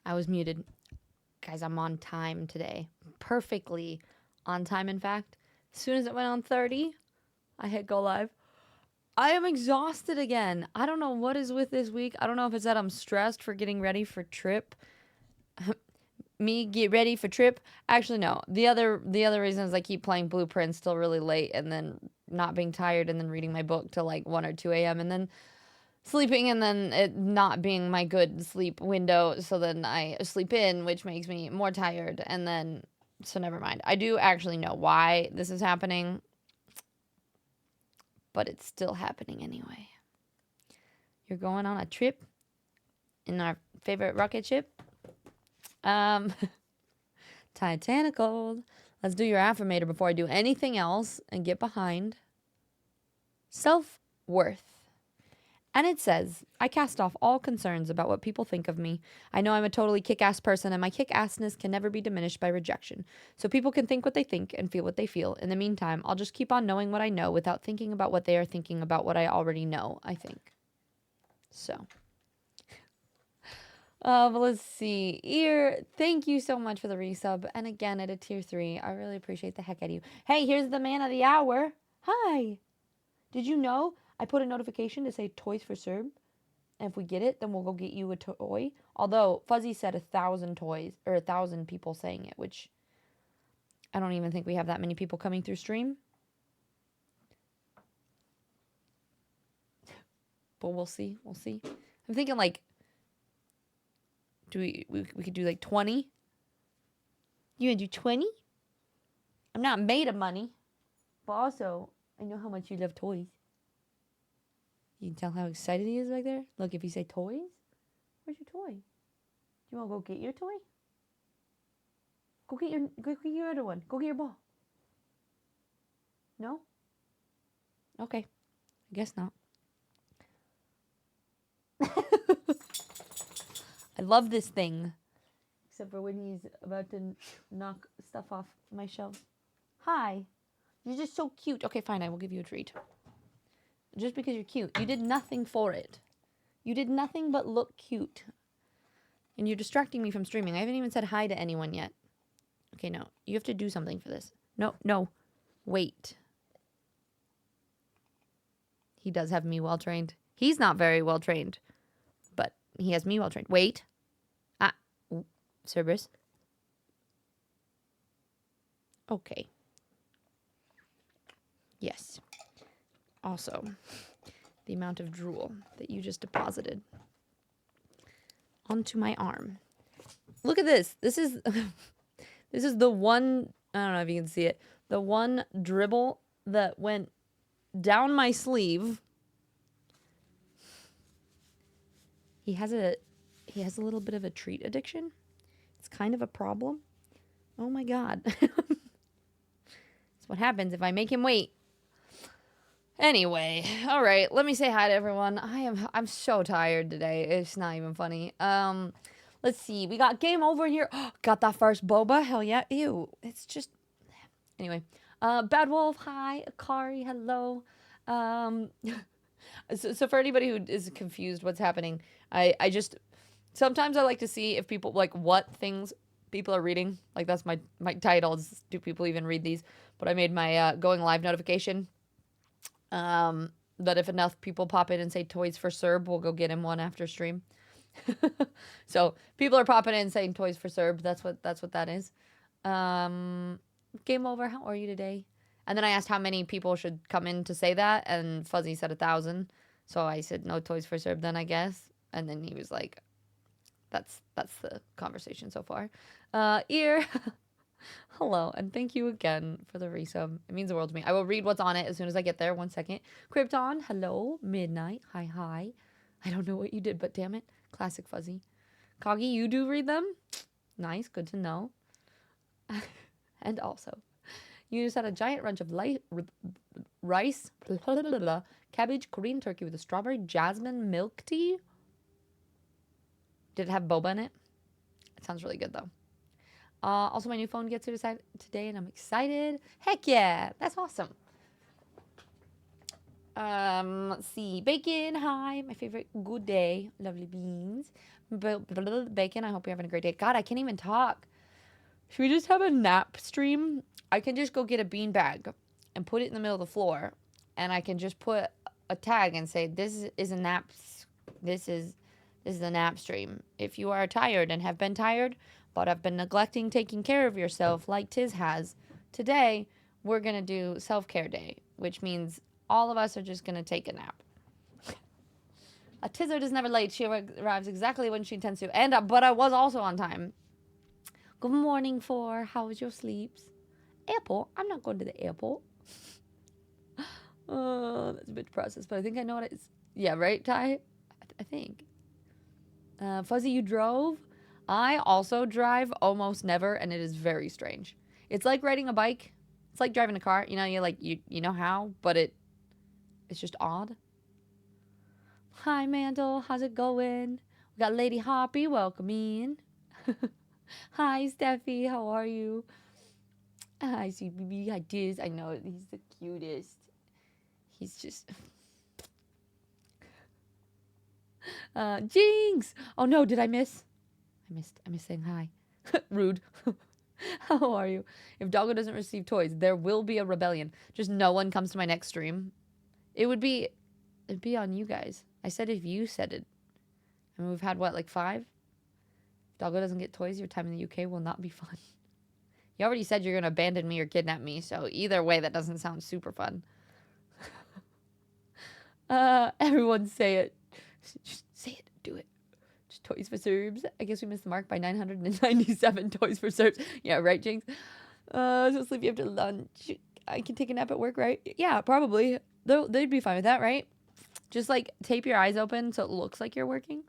I was muted. Guys, I'm on time today. Perfectly on time, in fact. As soon as it went on 30, I hit go live. I am exhausted again. I don't know what is with this week. I don't know if it's that I'm stressed for getting ready for trip. Me get ready for trip. Actually, no. The other reason is I keep playing Blueprints till really late and then not being tired and then reading my book till like 1 or 2 a.m. and then sleeping and then it not being my good sleep window. So then I sleep in, which makes me more tired. And then, so never mind. I do actually know why this is happening, but it's still happening anyway. You're going on a trip in our favorite rocket ship. Titanical. Let's do your affirmator before I do anything else and get behind. Self-worth. And it says, I cast off all concerns about what people think of me. I know I'm a totally kick-ass person, and my kick-assness can never be diminished by rejection. So people can think what they think and feel what they feel. In the meantime, I'll just keep on knowing what I know without thinking about what they are thinking about what I already know, I think. So. But let's see. Ear, thank you so much for the resub. And again, at a tier 3, I really appreciate the heck out of you. Hey, here's the man of the hour. Hi. Did you know I put a notification to say toys for Serb? And if we get it, then we'll go get you a toy. Although Fuzzy said 1,000 toys, or 1,000 people saying it, which I don't even think we have that many people coming through stream. But we'll see. We'll see. I'm thinking like, we could do like 20? You gonna do 20? I'm not made of money. But also, I know how much you love toys. You can tell how excited he is back there. Look, if you say toys, where's your toy? Do you want to go get your toy? Go get your other one. Go get your ball. No? Okay. I guess not. I love this thing. Except for when he's about to knock stuff off my shelf. Hi. You're just so cute. Okay, fine. I will give you a treat. Just because you're cute. You did nothing for it. You did nothing but look cute. And you're distracting me from streaming. I haven't even said hi to anyone yet. Okay, no. You have to do something for this. No. Wait. He does have me well trained. He's not very well trained. But he has me well trained. Wait. Cerberus. Okay. Yes. Also, the amount of drool that you just deposited onto my arm. Look at this. This is this is the one, I don't know if you can see it, the one dribble that went down my sleeve. He has a little bit of a treat addiction. It's kind of a problem. Oh my god. That's what happens if I make him wait. Anyway, all right, let me say hi to everyone. I'm so tired today. It's not even funny. Let's see. We got game over here. Got that first boba. Hell yeah. Ew. It's just anyway. Bad Wolf, hi. Akari, hello. So for anybody who is confused what's happening, I just sometimes I like to see if people like what things people are reading. Like that's my titles. Do people even read these? But I made my going live notification. That if enough people pop in and say toys for Serb, we'll go get him one after stream. So people are popping in saying toys for Serb. That's what that is. Game over. How are you today? And then I asked how many people should come in to say that, and Fuzzy said 1,000. So I said no toys for Serb then, I guess. And then he was like, "That's the conversation so far." Ear. Hello, and thank you again for the resub. It means the world to me. I will read what's on it as soon as I get there. 1 second. Krypton, hello. Midnight, hi. I don't know what you did, but damn it. Classic Fuzzy. Coggy, you do read them? Nice, good to know. And also, you just had a giant bunch of rice, cabbage, Korean turkey with a strawberry jasmine milk tea. Did it have boba in it? It sounds really good, though. Also, my new phone gets here today, and I'm excited. Heck yeah, that's awesome. Let's see. Bacon, hi. My favorite. Good day. Lovely beans. Bacon, I hope you're having a great day. God, I can't even talk. Should we just have a nap stream? I can just go get a bean bag and put it in the middle of the floor, and I can just put a tag and say, "This is a nap. This is a nap stream. If you are tired and have been tired, but have been neglecting taking care of yourself like Tiz has, today we're gonna do self-care day, which means all of us are just gonna take a nap." A Tizzard is never late. She arrives exactly when she intends to. And but I was also on time. Good morning, Four. How was your sleeps? Airport? I'm not going to the airport. That's a bit process, but I think I know what it is. Yeah, right, Ty? I think. Fuzzy, you drove? I also drive almost never, and it is very strange. It's like riding a bike. It's like driving a car. You know, you know how, but it's just odd. Hi, Mandel. How's it going? We got Lady Hoppy. Welcome in. Hi, Steffi. How are you? Hi, CBB. Hi, Diz. I know he's the cutest. He's just. Jinx. Oh no, did I miss? I missed saying hi. Rude. How are you? If Doggo doesn't receive toys, there will be a rebellion. Just no one comes to my next stream. It'd be on you guys. I said if you said it. I mean, we've had what, like 5? If Doggo doesn't get toys, your time in the UK will not be fun. You already said you're gonna abandon me or kidnap me, so either way, that doesn't sound super fun. Everyone say it. Just say it. Do it. Just toys for Serbs. I guess we missed the mark by 997 toys for Serbs. Yeah, right, Jinx? So sleepy after lunch. I can take a nap at work, right? Yeah, probably. They'd be fine with that, right? Just like tape your eyes open so it looks like you're working.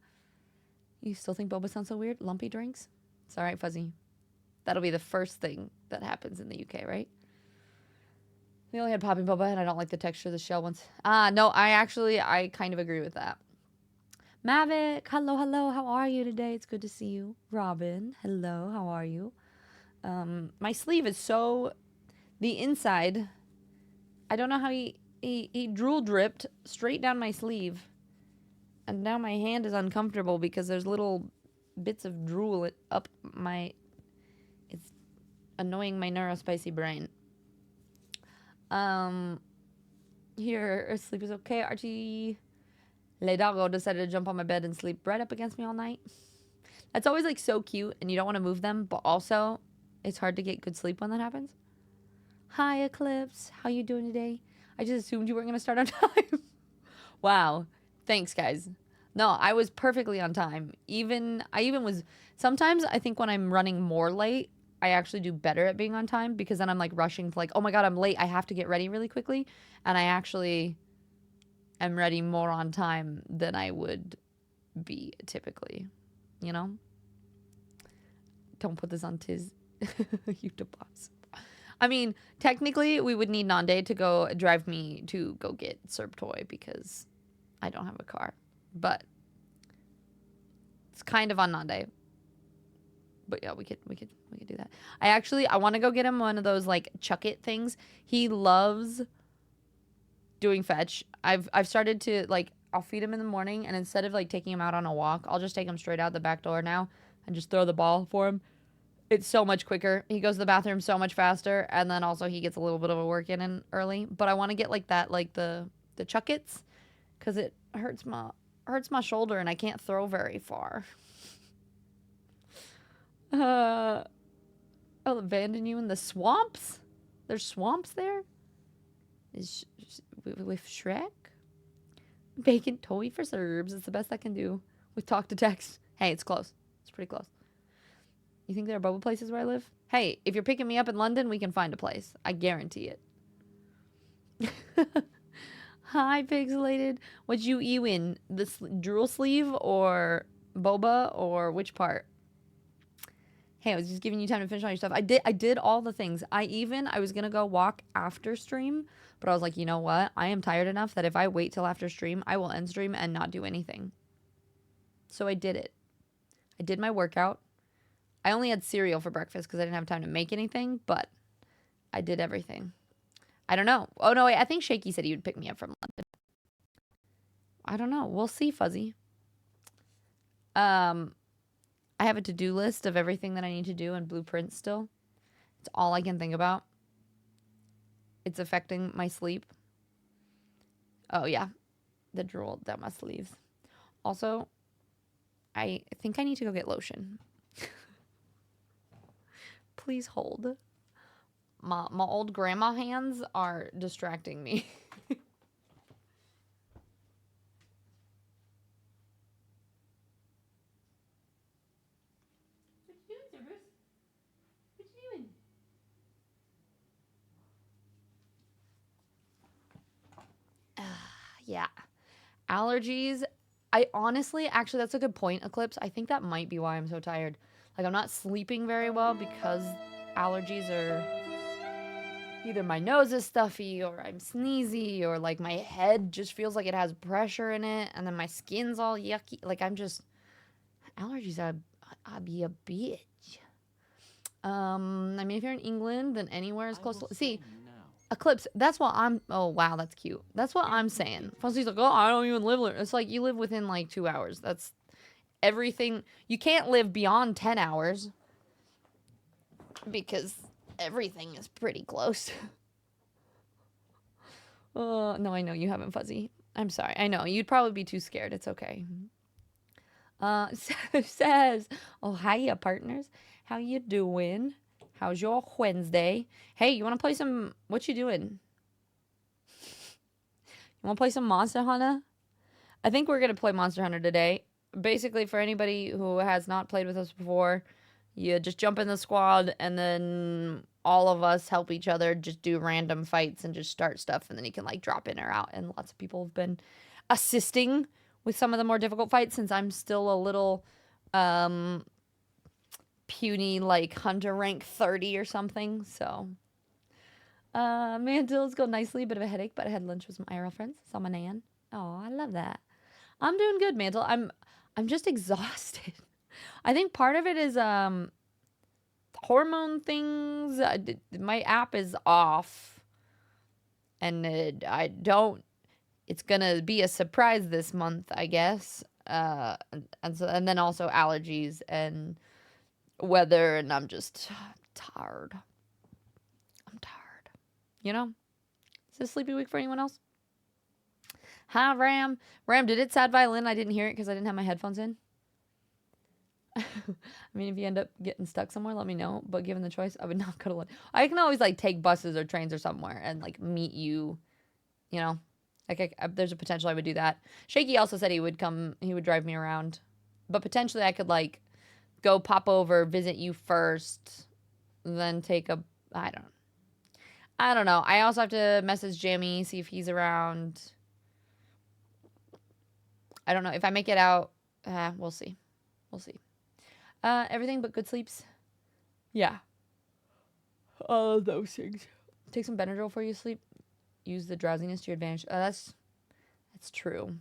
You still think boba sounds so weird? Lumpy drinks? It's all right, Fuzzy. That'll be the first thing that happens in the UK, right? We only had popping boba, and I don't like the texture of the shell ones. No, I kind of agree with that. Mavic, hello, how are you today? It's good to see you. Robin, hello, how are you? My sleeve is so, the inside, I don't know how he drool dripped straight down my sleeve. And now my hand is uncomfortable because there's little bits of drool up my, it's annoying my neurospicy brain. Here, sleep is okay. Archie Le Doggo decided to jump on my bed and sleep right up against me all night. That's always like so cute, and you don't want to move them, but also it's hard to get good sleep when that happens. Hi, Eclipse. How you doing today? I just assumed you weren't going to start on time. Wow. Thanks, guys. No, I was perfectly on time. I even was, sometimes I think when I'm running more late, I actually do better at being on time because then I'm like rushing to like, oh my God, I'm late. I have to get ready really quickly. And I actually am ready more on time than I would be typically, you know? Don't put this on Tiz. You boss. I mean, technically, we would need Nande to go drive me to go get Serb Toy because I don't have a car. But it's kind of on Nande. But yeah, we could do that. I want to go get him one of those like chuck it things. He loves doing fetch. I've started to like, I'll feed him in the morning, and instead of like taking him out on a walk, I'll just take him straight out the back door now and just throw the ball for him. It's so much quicker. He goes to the bathroom so much faster, and then also he gets a little bit of a work in early. But I want to get like that, like the chuckets, because it hurts my shoulder and I can't throw very far. I'll abandon you in the swamps. There's swamps there. With Shrek. Bacon toy for Serbs. It's the best I can do with talk to text. Hey, it's close. It's pretty close. You think there are boba places where I live? Hey, if you're picking me up in London, we can find a place. I guarantee it. Hi, Pixelated. What'd you eat in? The drool sleeve or boba or which part? Hey, I was just giving you time to finish all your stuff. I did all the things. I was going to go walk after stream, but I was like, you know what? I am tired enough that if I wait till after stream, I will end stream and not do anything. So I did it. I did my workout. I only had cereal for breakfast because I didn't have time to make anything, but I did everything. I don't know. Oh, no, wait. I think Shaky said he would pick me up from London. I don't know. We'll see, Fuzzy. I have a to-do list of everything that I need to do and blueprints still. It's all I can think about. It's affecting my sleep. Oh, yeah. The drool down my sleeves. Also, I think I need to go get lotion. Please hold. My old grandma hands are distracting me. What you doing, Cerberus? What you doing? Yeah. Allergies. I honestly, actually, that's a good point, Eclipse. I think that might be why I'm so tired. Like, I'm not sleeping very well because allergies are either my nose is stuffy or I'm sneezy or like my head just feels like it has pressure in it and then my skin's all yucky. Like, I'm just, allergies are, I be a bitch. I mean, if you're in England, then anywhere is close to, see, Eclipse, that's what I'm, oh, wow, that's cute. That's what I'm saying. Fuzzy's like, oh, I don't even live there. It's like, you live within like 2 hours. That's everything. You can't live beyond 10 hours because everything is pretty close. No, I know you haven't, Fuzzy. I'm sorry. I know. You'd probably be too scared. It's okay. Says, oh, hiya, partners. How you doing? How's your Wednesday? Hey, you want to play some... What you doing? You want to play some Monster Hunter? I think we're going to play Monster Hunter today. Basically, for anybody who has not played with us before, you just jump in the squad, and then all of us help each other just do random fights and just start stuff, and then you can, like, drop in or out. And lots of people have been assisting with some of the more difficult fights since I'm still a little... puny, like hunter rank 30 or something. So mantles go nicely, bit of a headache, but I had lunch with some IRL friends. Saw my nan. Oh, I love that. I'm doing good, Mantle. I'm just exhausted. I think part of it is hormone things. My app is off, and I don't. It's gonna be a surprise this month, I guess. And then also allergies and weather, and I'm just tired. I'm tired. You know? Is this a sleepy week for anyone else? Hi, Ram. Ram, did it sad violin? I didn't hear it because I didn't have my headphones in. I mean, if you end up getting stuck somewhere, let me know. But given the choice, I would not go to one. I can always, like, take buses or trains or somewhere and, like, meet you, you know? Like, there's a potential I would do that. Shaky also said he would drive me around. But potentially I could, like, go pop over, visit you first, then take a... I don't know. I also have to message Jamie, see if he's around. I don't know. If I make it out, we'll see. We'll see. Everything but good sleeps. Yeah. All of those things. Take some Benadryl before you sleep. Use the drowsiness to your advantage. That's true.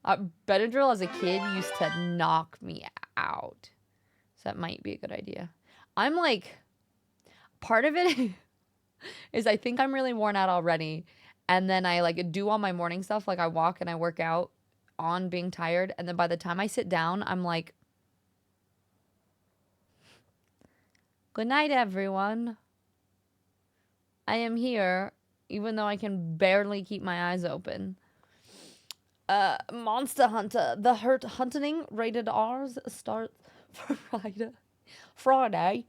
Benadryl as a kid used to knock me out. So that might be a good idea. I'm like, part of it is I think I'm really worn out already. And then I like do all my morning stuff. Like I walk and I work out on being tired. And then by the time I sit down, I'm like, good night, everyone. I am here, even though I can barely keep my eyes open. Monster Hunter, The Hurt Hunting, rated R's, starts Friday.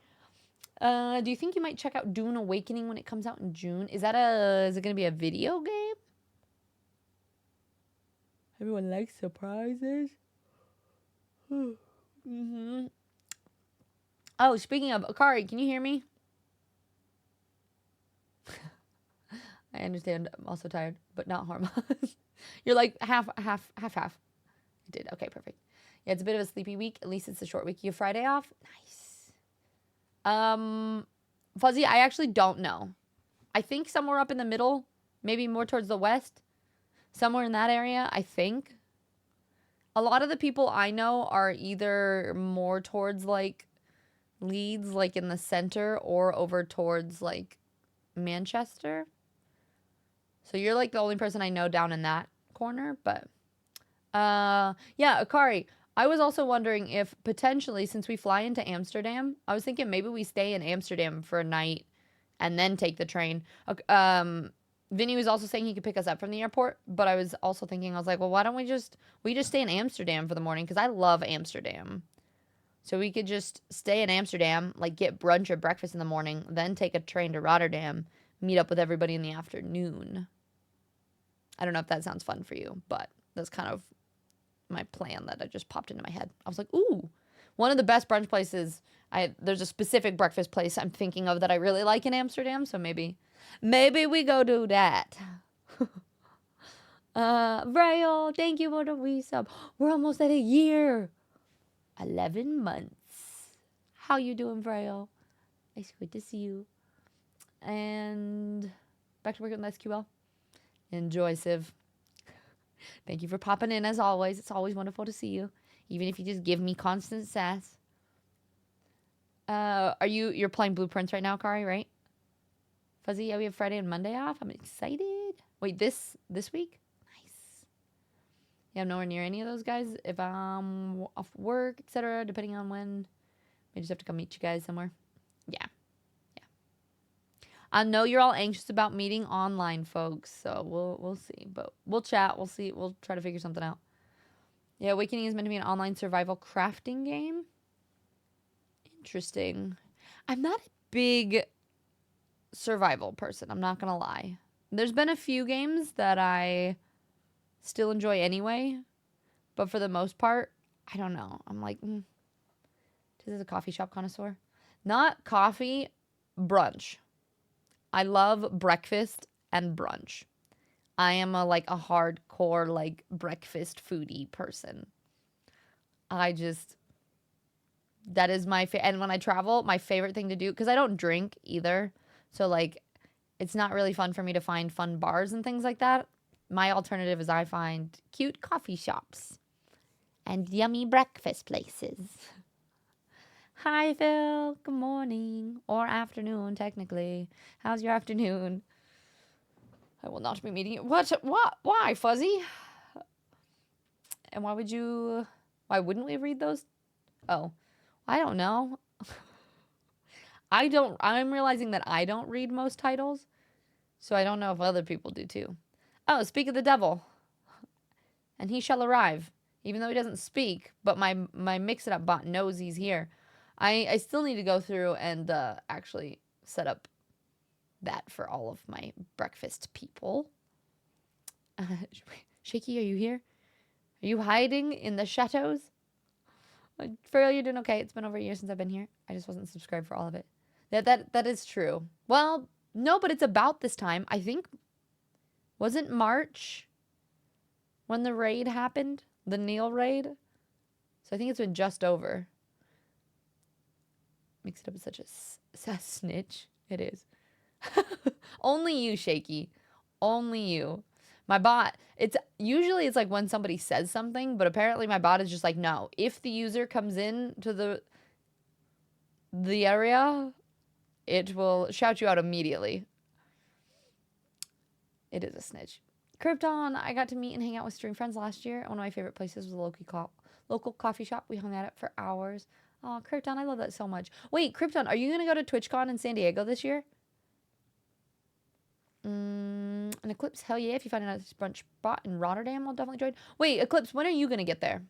Do you think you might check out Dune Awakening when it comes out in June? Is it gonna be a video game? Everyone likes surprises. Mm-hmm. Oh, speaking of, Akari, can you hear me? I understand. I'm also tired, but not hormones. You're like half. I did. Okay, perfect. Yeah, it's a bit of a sleepy week. At least it's a short week. You have Friday off? Nice. Fuzzy, I actually don't know. I think somewhere up in the middle, maybe more towards the west. Somewhere in that area, I think. A lot of the people I know are either more towards, like, Leeds, like, in the center, or over towards, like, Manchester. So you're, like, the only person I know down in that corner, but yeah, Akari, I was also wondering if potentially, since we fly into Amsterdam, I was thinking maybe we stay in Amsterdam for a night and then take the train. Vinny was also saying he could pick us up from the airport, but I was also thinking, I was like, well, why don't we just stay in Amsterdam for the morning? Because I love Amsterdam. So we could just stay in Amsterdam, like get brunch or breakfast in the morning, then take a train to Rotterdam, meet up with everybody in the afternoon. I don't know if that sounds fun for you, but that's kind of my plan that just popped into my head. I was like, ooh, one of the best brunch places. There's a specific breakfast place I'm thinking of that I really like in Amsterdam, so maybe we go do that. Vrail, thank you for the resub. We're almost at a year. 11 months. How you doing, Vrail? It's good to see you. And back to work with SQL. Enjoy, Civ. Thank you for popping in as always. It's always wonderful to see you, even if you just give me constant sass. You're playing Blueprints right now, Kari, right? Fuzzy, yeah, we have Friday and Monday off. I'm excited. Wait, this week? Nice. Yeah, I'm nowhere near any of those guys. If I'm off work, etc., depending on when, I just have to come meet you guys somewhere. Yeah. I know you're all anxious about meeting online folks, so we'll see. But we'll chat. We'll see. We'll try to figure something out. Yeah, Awakening is meant to be an online survival crafting game. Interesting. I'm not a big survival person. I'm not gonna lie. There's been a few games that I still enjoy anyway, but for the most part, I don't know. I'm like, this is a coffee shop connoisseur. Not coffee, brunch. I love breakfast and brunch. I am a hardcore like breakfast foodie person. That is my and when I travel, my favorite thing to do, because I don't drink either. So like it's not really fun for me to find fun bars and things like that. My alternative is I find cute coffee shops and yummy breakfast places. Hi, Phil. Good morning. Or afternoon, technically. How's your afternoon? I will not be meeting you. What? Why, Fuzzy? And why wouldn't we read those? Oh, I don't know. I'm realizing that I don't read most titles, so I don't know if other people do too. Oh, speak of the devil. And he shall arrive. Even though he doesn't speak, but my Mix-It-Up bot knows he's here. I still need to go through and actually set up that for all of my breakfast people. Shaky, are you here? Are you hiding in the shadows? Farrell, you're doing okay. It's been over a year since I've been here. I just wasn't subscribed for all of it. That is true. Well, no, but it's about this time. I think, wasn't March when the raid happened? The Neil raid? So I think it's been just over. Mix-It-Up is such a snitch. It is. Only you, Shaky. Only you. My bot, it's like when somebody says something, but apparently my bot is just like, no. If the user comes in to the area, it will shout you out immediately. It is a snitch. Krypton, I got to meet and hang out with stream friends last year. One of my favorite places was a local coffee shop. We hung out at for hours. Oh, Krypton, I love that so much. Wait, Krypton, are you going to go to TwitchCon in San Diego this year? An Eclipse, hell yeah. If you find a nice brunch spot in Rotterdam, I'll definitely join. Wait, Eclipse, when are you going to get there?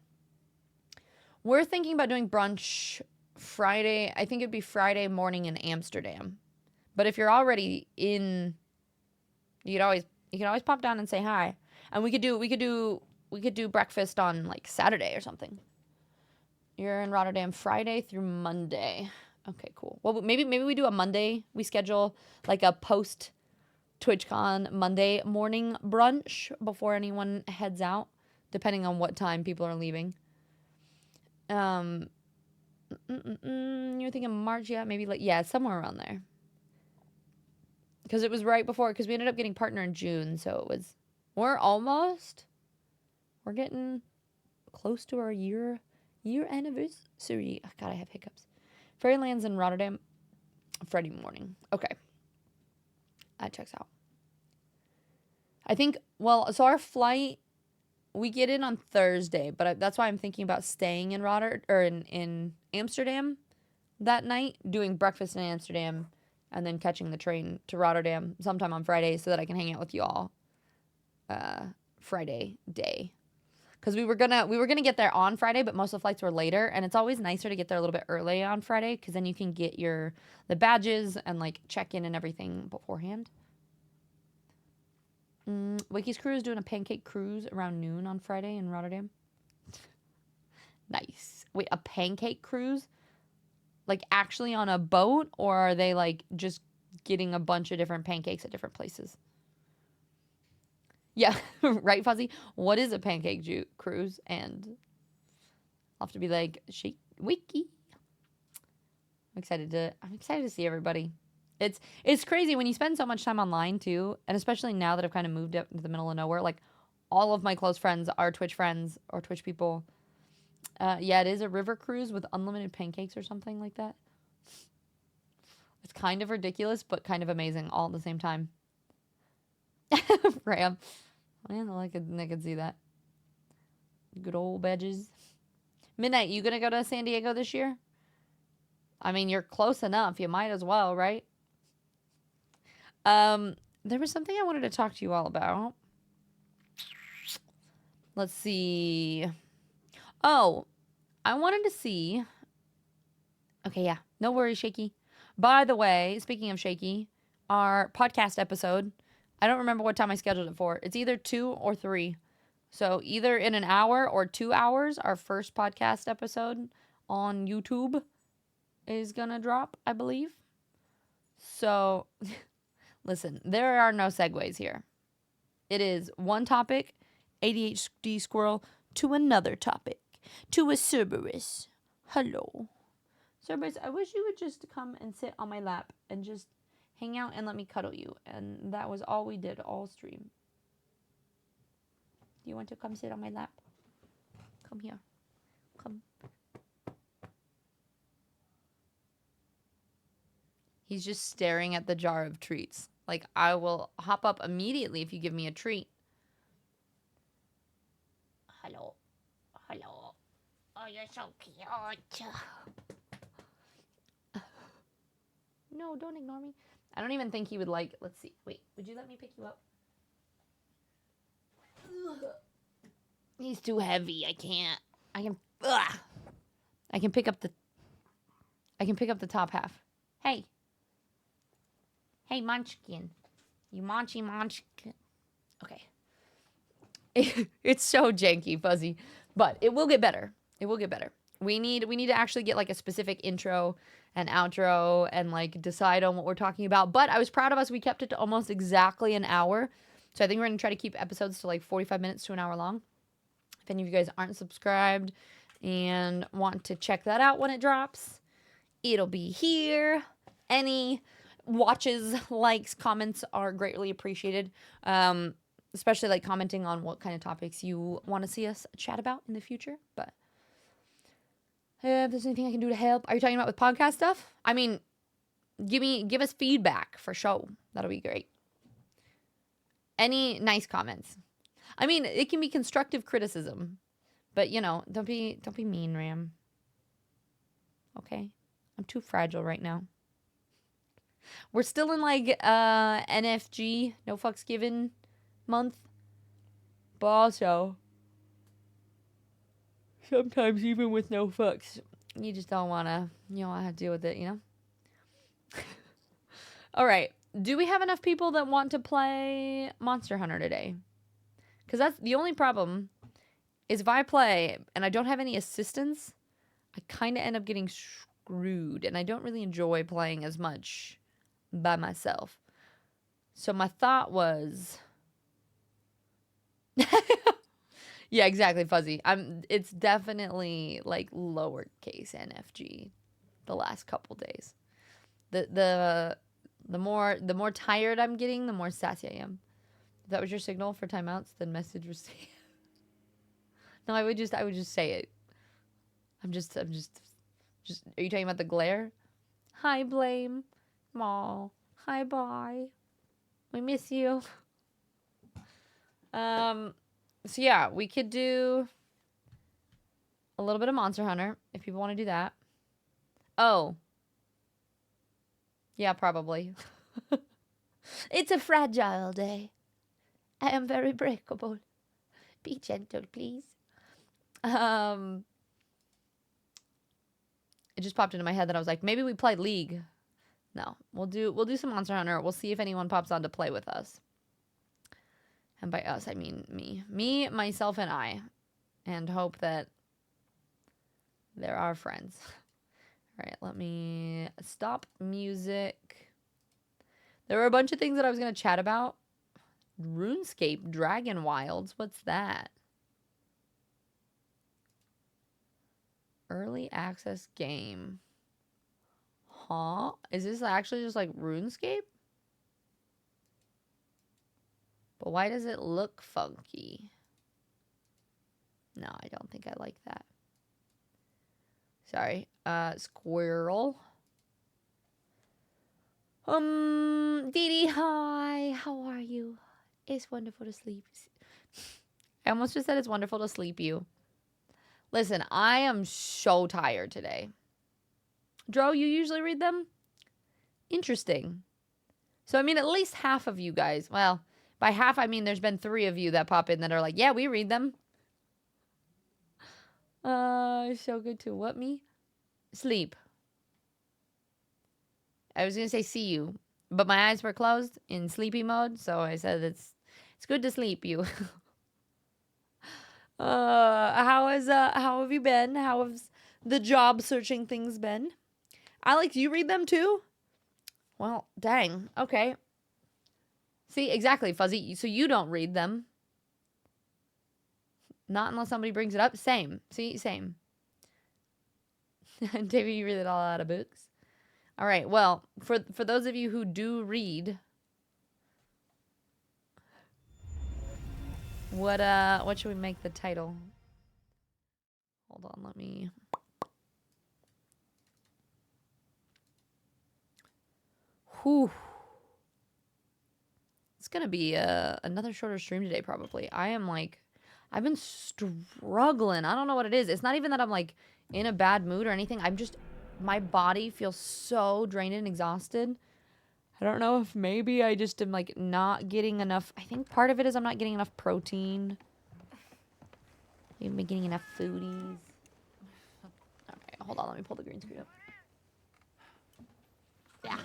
We're thinking about doing brunch Friday. I think it'd be Friday morning in Amsterdam. But if you're already in, you can always pop down and say hi. And we could do breakfast on like Saturday or something. You're in Rotterdam Friday through Monday. Okay, cool. Well, maybe we do a Monday. We schedule like a post TwitchCon Monday morning brunch before anyone heads out, depending on what time people are leaving. You're thinking March, yeah, maybe somewhere around there. Because it was right before, because we ended up getting partner in June, so we're getting close to our year anniversary. Oh, God, I have hiccups. Fairyland's in Rotterdam Friday morning. Okay. That checks out. I think, so our flight we get in on Thursday, but that's why I'm thinking about staying in in Amsterdam that night, doing breakfast in Amsterdam, and then catching the train to Rotterdam sometime on Friday so that I can hang out with you all Friday day. Because we were gonna get there on Friday, but most of the flights were later, and it's always nicer to get there a little bit early on Friday, because then you can get the badges and like check in and everything beforehand. Wiki's crew is doing a pancake cruise around noon on Friday in Rotterdam. Nice. Wait, a pancake cruise? Like actually on a boat, or are they like just getting a bunch of different pancakes at different places? Yeah, right, Fuzzy? What is a pancake cruise? And I'll have to be like, Wiki. I'm excited to see everybody. It's crazy when you spend so much time online too, and especially now that I've kind of moved up into the middle of nowhere. Like, all of my close friends are Twitch friends or Twitch people. Yeah, it is a river cruise with unlimited pancakes or something like that. It's kind of ridiculous, but kind of amazing all at the same time. Ram. Man, I could see that. Good old badges. Midnight, you gonna go to San Diego this year? I mean, you're close enough. You might as well, right? There was something I wanted to talk to you all about. Let's see. Oh, I wanted to see. Okay, yeah. No worries, Shaky. By the way, speaking of Shaky, our podcast episode, I don't remember what time I scheduled it for. It's either 2 or 3. So either in an hour or 2 hours, our first podcast episode on YouTube is gonna drop, I believe. So, listen, there are no segues here. It is one topic, ADHD squirrel, to another topic, to a Cerberus. Hello. Cerberus, I wish you would just come and sit on my lap and just hang out and let me cuddle you. And that was all we did all stream. Do you want to come sit on my lap? Come here. Come. He's just staring at the jar of treats. Like, I will hop up immediately if you give me a treat. Hello. Hello. Oh, you're so cute. No, don't ignore me. I don't even think he would like... Let's see. Wait, would you let me pick you up? He's too heavy. I can't. I can pick up the top half. Hey. Hey, Munchkin. You munchkin. Okay. It's so janky, Fuzzy. But it will get better. It will get better. We need to actually get like a specific intro and outro and like decide on what we're talking about. But I was proud of us. We kept it to almost exactly an hour. So I think we're going to try to keep episodes to like 45 minutes to an hour long. If any of you guys aren't subscribed and want to check that out when it drops, it'll be here. Any watches, likes, comments are greatly appreciated. Especially like commenting on what kind of topics you want to see us chat about in the future. But if there's anything I can do to help. Are you talking about with podcast stuff? I mean, give us feedback for sure. That'll be great. Any nice comments. I mean, it can be constructive criticism. But, you know, don't be mean, Ram. Okay? I'm too fragile right now. We're still in like NFG, no fucks given month. But also, sometimes even with no fucks, you just don't want to deal with it, you know? All right. Do we have enough people that want to play Monster Hunter today? Because that's the only problem is if I play and I don't have any assistance, I kind of end up getting screwed. And I don't really enjoy playing as much by myself. So my thought was... Yeah, exactly, Fuzzy. It's definitely like lowercase NFG the last couple days. The more tired I'm getting, the more sassy I am. If that was your signal for timeouts, then message received. No, I would just say it. I'm just are you talking about the glare? Hi, Blame. Maw. Hi, bye. We miss you. So yeah, we could do a little bit of Monster Hunter if people want to do that. Oh. Yeah, probably. It's a fragile day. I am very breakable. Be gentle, please. It just popped into my head that I was like, maybe we play League. No, we'll do some Monster Hunter. We'll see if anyone pops on to play with us. And by us, I mean me, myself, and I, and hope that they're our friends. All right, let me stop music. There were a bunch of things that I was gonna chat about. RuneScape Dragon Wilds. What's that? Early access game. Huh? Is this actually just like RuneScape? But why does it look funky? No, I don't think I like that. Sorry. Squirrel. Dee Dee, hi. How are you? It's wonderful to sleep. I almost just said it's wonderful to sleep you. Listen, I am so tired today. Dro, you usually read them? Interesting. So, I mean, at least half of you guys, well, by half, I mean there's been 3 of you that pop in that are like, yeah, we read them. So good to what me? Sleep. I was going to say see you, but my eyes were closed in sleepy mode, so I said it's good to sleep you. How have you been? How has the job searching things been? Alex, you read them too? Well, dang. Okay. See, exactly, Fuzzy. So you don't read them. Not unless somebody brings it up. Same. See, same. David, you read it all out of books. All right. Well, for those of you who do read, what should we make the title? Hold on, let me. Whew. It's gonna be another shorter stream today, probably. I've been struggling. I don't know what it is. It's not even that I'm like in a bad mood or anything. My body feels so drained and exhausted. I don't know if maybe I just am like not getting enough. I think part of it is I'm not getting enough protein. I haven't been getting enough foodies. Okay, hold on. Let me pull the green screen up. Yeah.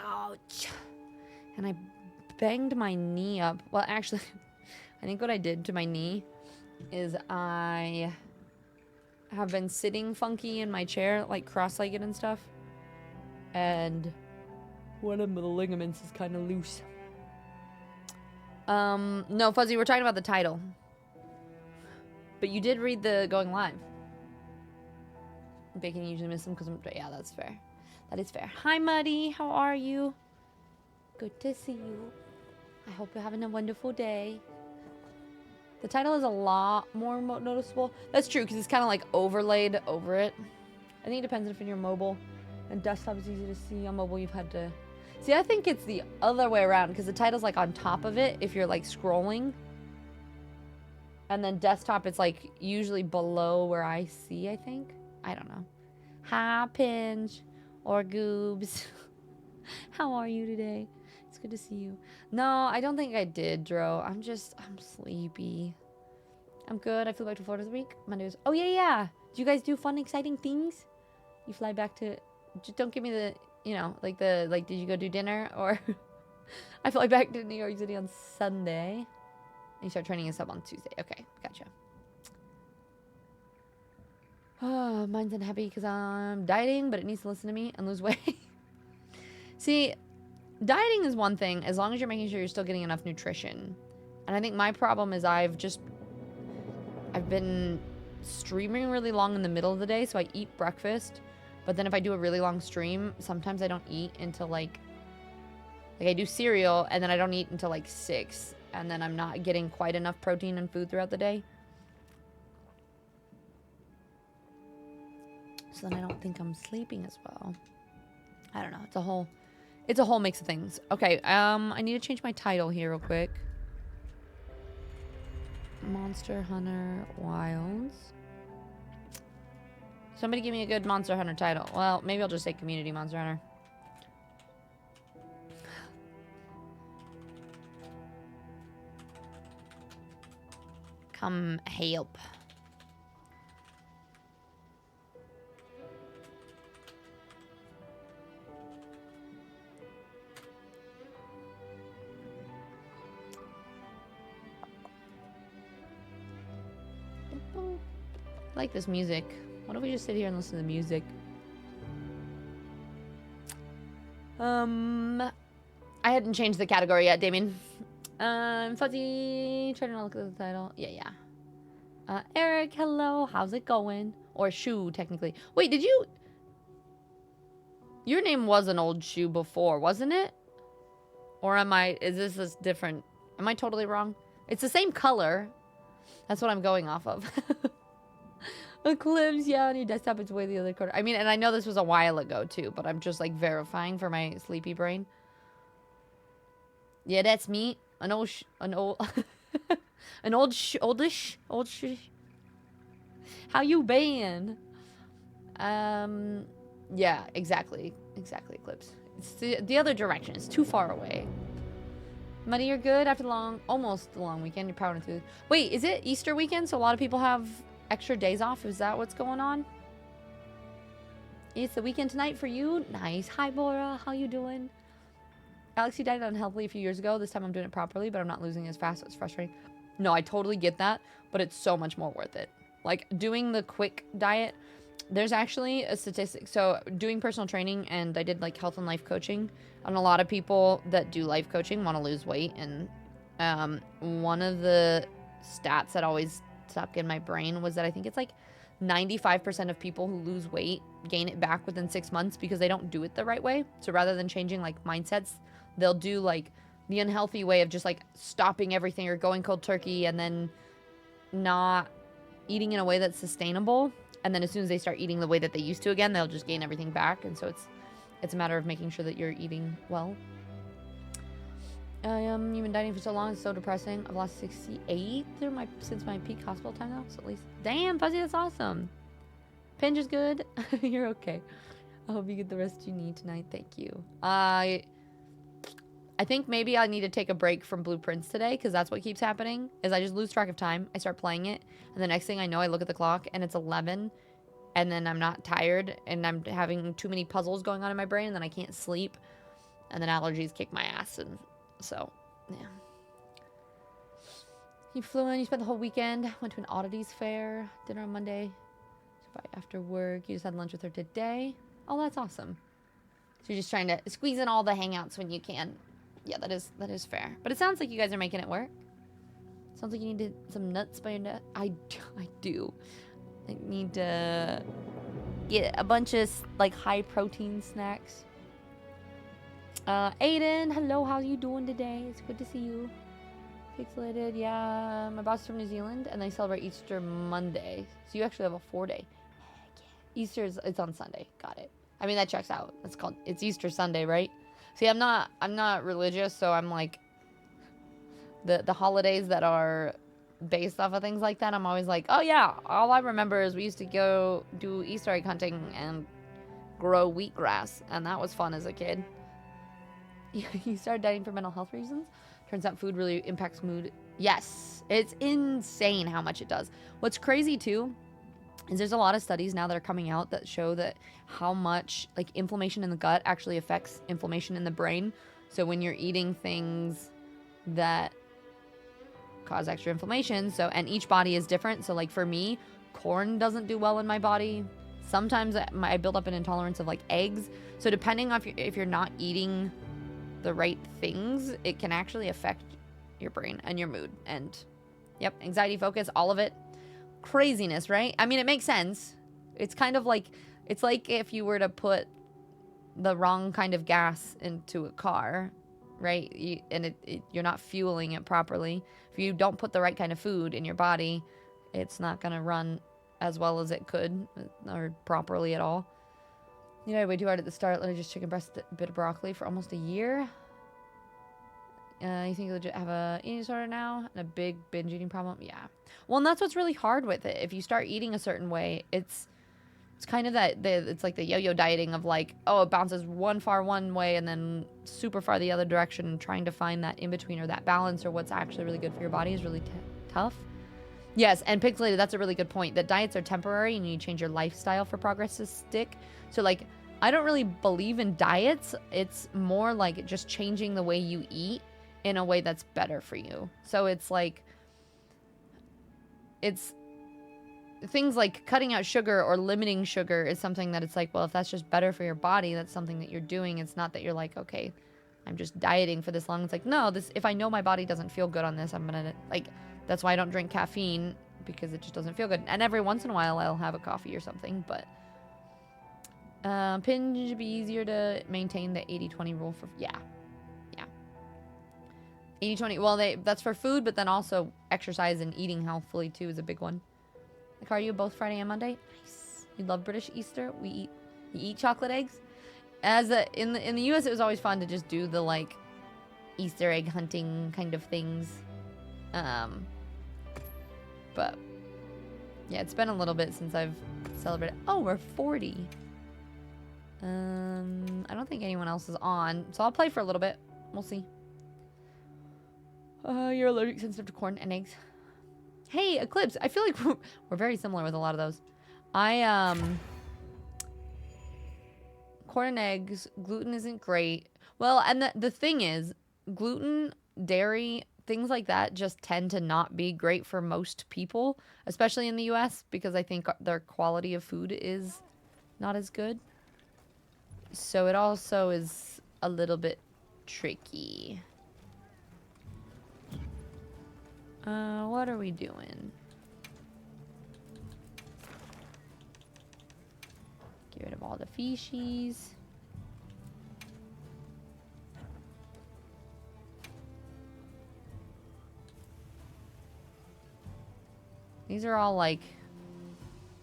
Ouch. And I banged my knee up. Well, actually, I think what I did to my knee is I have been sitting funky in my chair, like cross-legged and stuff. And one of the ligaments is kind of loose. No, Fuzzy, we're talking about the title. But you did read the going live. Bacon usually miss them because yeah, that's fair. That is fair. Hi, Muddy. How are you? Good to see you. I hope you're having a wonderful day. The title is a lot more noticeable. That's true, because it's kind of like overlaid over it. I think it depends if you're mobile. And desktop is easy to see. On mobile, you've had to... See, I think it's the other way around, because the title's like on top of it if you're like scrolling. And then desktop, it's like usually below where I see, I think. I don't know. Hi, Pinch. Or Goobs. How are you today? It's good to see you. No, I don't think I did, Dro. I'm sleepy. I'm good. I flew back to Florida this week. Monday was... Oh, yeah. Do you guys do fun, exciting things? You fly back to... Just don't give me the... You know, like the... Like, did you go do dinner? Or... I fly back to New York City on Sunday. And you start training and stuff on Tuesday. Okay, gotcha. Oh, mine's unhappy because I'm dieting, but it needs to listen to me and lose weight. See, dieting is one thing as long as you're making sure you're still getting enough nutrition. And I think my problem is I've been streaming really long in the middle of the day, so I eat breakfast. But then if I do a really long stream, sometimes I don't eat until like I do cereal and then I don't eat until like 6. And then I'm not getting quite enough protein and food throughout the day. So then I don't think I'm sleeping as well. I don't know. It's a whole mix of things. Okay, I need to change my title here real quick. Monster Hunter Wilds. Somebody give me a good Monster Hunter title. Well, maybe I'll just say Community Monster Hunter. Come help. I like this music. Why don't we just sit here and listen to the music? I hadn't changed the category yet, Damien. Fuzzy, trying to look at the title. Yeah. Eric, hello. How's it going? Or Shu, technically. Wait, did you... Your name was an old Shu before, wasn't it? Or is this different? Am I totally wrong? It's the same color. That's what I'm going off of. Eclipse, yeah, on your desktop, it's way the other corner. I mean, and I know this was a while ago, too, but I'm just, like, verifying for my sleepy brain. Yeah, that's me. An oldish. How you been? Yeah, exactly, Eclipse. It's the other direction. It's too far away. Money, you're good after almost the long weekend. You're powering through. Wait, is it Easter weekend? So a lot of people have extra days off. Is that what's going on? It's the weekend tonight for you. Nice. Hi, Bora. How you doing? Alex, you died unhealthily a few years ago. This time I'm doing it properly, but I'm not losing as fast. So it's frustrating. No, I totally get that, but it's so much more worth it. Like, doing the quick diet, there's actually a statistic. So, doing personal training, and I did, like, health and life coaching, and a lot of people that do life coaching want to lose weight, and one of the stats that always stuck in my brain was that I think it's, like, 95% of people who lose weight gain it back within 6 months because they don't do it the right way. So, rather than changing, like, mindsets, they'll do, like, the unhealthy way of just, like, stopping everything or going cold turkey and then not eating in a way that's sustainable. And then as soon as they start eating the way that they used to again, they'll just gain everything back. And so it's a matter of making sure that you're eating well. You've been dieting for so long. It's so depressing. I've lost 68 since my peak hospital time now. So at least, damn, Fuzzy, that's awesome. Pinge is good. You're okay. I hope you get the rest you need tonight. Thank you. I think maybe I need to take a break from Blueprints today, because that's what keeps happening, is I just lose track of time. I start playing it, and the next thing I know, I look at the clock, and it's 11, and then I'm not tired, and I'm having too many puzzles going on in my brain, and then I can't sleep, and then allergies kick my ass, and so, yeah. You flew in, you spent the whole weekend, went to an oddities fair, dinner on Monday, after work, you just had lunch with her today. Oh, that's awesome. So you're just trying to squeeze in all the hangouts when you can. Yeah, that is fair. But it sounds like you guys are making it work. Sounds like you need some nuts by your nut. I do. I need to get a bunch of, like, high protein snacks. Aiden, hello, how you doing today? It's good to see you. Pixelated, yeah. My boss is from New Zealand, and they celebrate Easter Monday. So you actually have a 4-day. Easter it's on Sunday. Got it. I mean, that checks out. It's Easter Sunday, right? See, I'm not religious, so I'm like, the holidays that are based off of things like that, I'm always like, oh yeah, all I remember is we used to go do Easter egg hunting and grow wheatgrass, and that was fun as a kid. You started dieting for mental health reasons? Turns out food really impacts mood. Yes, it's insane how much it does. What's crazy too is there's a lot of studies now that are coming out that show that how much, like, inflammation in the gut actually affects inflammation in the brain. So when you're eating things that cause extra inflammation, and each body is different. So, like, for me, corn doesn't do well in my body. Sometimes I build up an intolerance of, like, eggs. So depending on if you're not eating the right things, it can actually affect your brain and your mood. And, yep, anxiety, focus, all of it. craziness, right? I mean, it makes sense. It's kind of like, it's like if you were to put the wrong kind of gas into a car, right? You're not fueling it properly. If you don't put the right kind of food in your body, it's not going to run as well as it could or properly at all. You know, way too hard at the start. Let me just chicken breast, a bit of broccoli for almost a year. You think you legit have a eating disorder now and a big binge eating problem? Yeah. Well, and that's what's really hard with it. If you start eating a certain way, it's kind of it's like the yo-yo dieting of like, oh, it bounces one way and then super far the other direction, and trying to find that in between or that balance or what's actually really good for your body is really tough. Yes, and Pixelated, that's a really good point. That diets are temporary and you need to change your lifestyle for progress to stick. So, like, I don't really believe in diets. It's more like just changing the way you eat in a way that's better for you. So it's like, it's things like cutting out sugar or limiting sugar is something that it's like, well, if that's just better for your body, that's something that you're doing. It's not that you're like, okay, I'm just dieting for this long. It's like, no, this, if I know my body doesn't feel good on this, I'm gonna, like, that's why I don't drink caffeine, because it just doesn't feel good. And every once in a while I'll have a coffee or something, but Pinge would be easier to maintain the 80-20 rule for, yeah. 80-20, well, that's for food, but then also exercise and eating healthfully too is a big one. Like, are you both Friday and Monday? Nice. You love British Easter? You eat chocolate eggs? In the US, it was always fun to just do the, like, Easter egg hunting kind of things. But yeah, it's been a little bit since I've celebrated. Oh, we're 40. I don't think anyone else is on, so I'll play for a little bit. We'll see. You're allergic sensitive to corn and eggs. Hey, Eclipse, I feel like we're very similar with a lot of those. Corn and eggs, gluten isn't great. Well, and the thing is, gluten, dairy, things like that just tend to not be great for most people, especially in the US, because I think their quality of food is not as good. So it also is a little bit tricky. What are we doing? Get rid of all the fishies. These are all like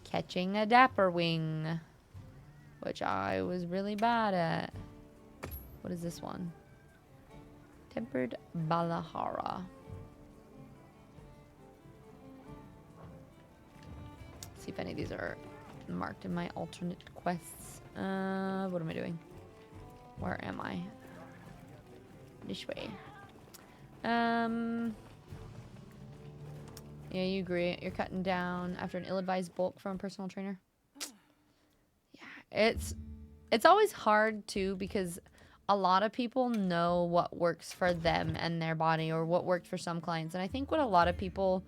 catching a dapper wing, which I was really bad at. What is this one? Tempered Balahara. See if any of these are marked in my alternate quests. What am I doing? Where am I? This way. Yeah, you agree. You're cutting down after an ill-advised bulk from a personal trainer. Yeah, it's always hard too, because a lot of people know what works for them and their body, or what worked for some clients. And I think what a lot of people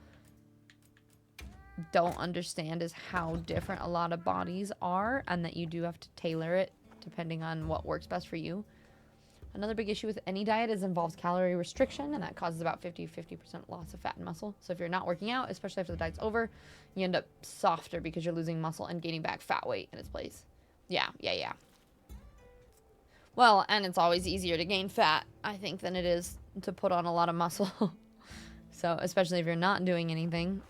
don't understand is how different a lot of bodies are, and that you do have to tailor it depending on what works best for you. Another big issue with any diet is involves calorie restriction, and that causes about 50% loss of fat and muscle. So if you're not working out, especially after the diet's over, you end up softer because you're losing muscle and gaining back fat weight in its place. Yeah. Well, and it's always easier to gain fat, I think, than it is to put on a lot of muscle. So especially if you're not doing anything.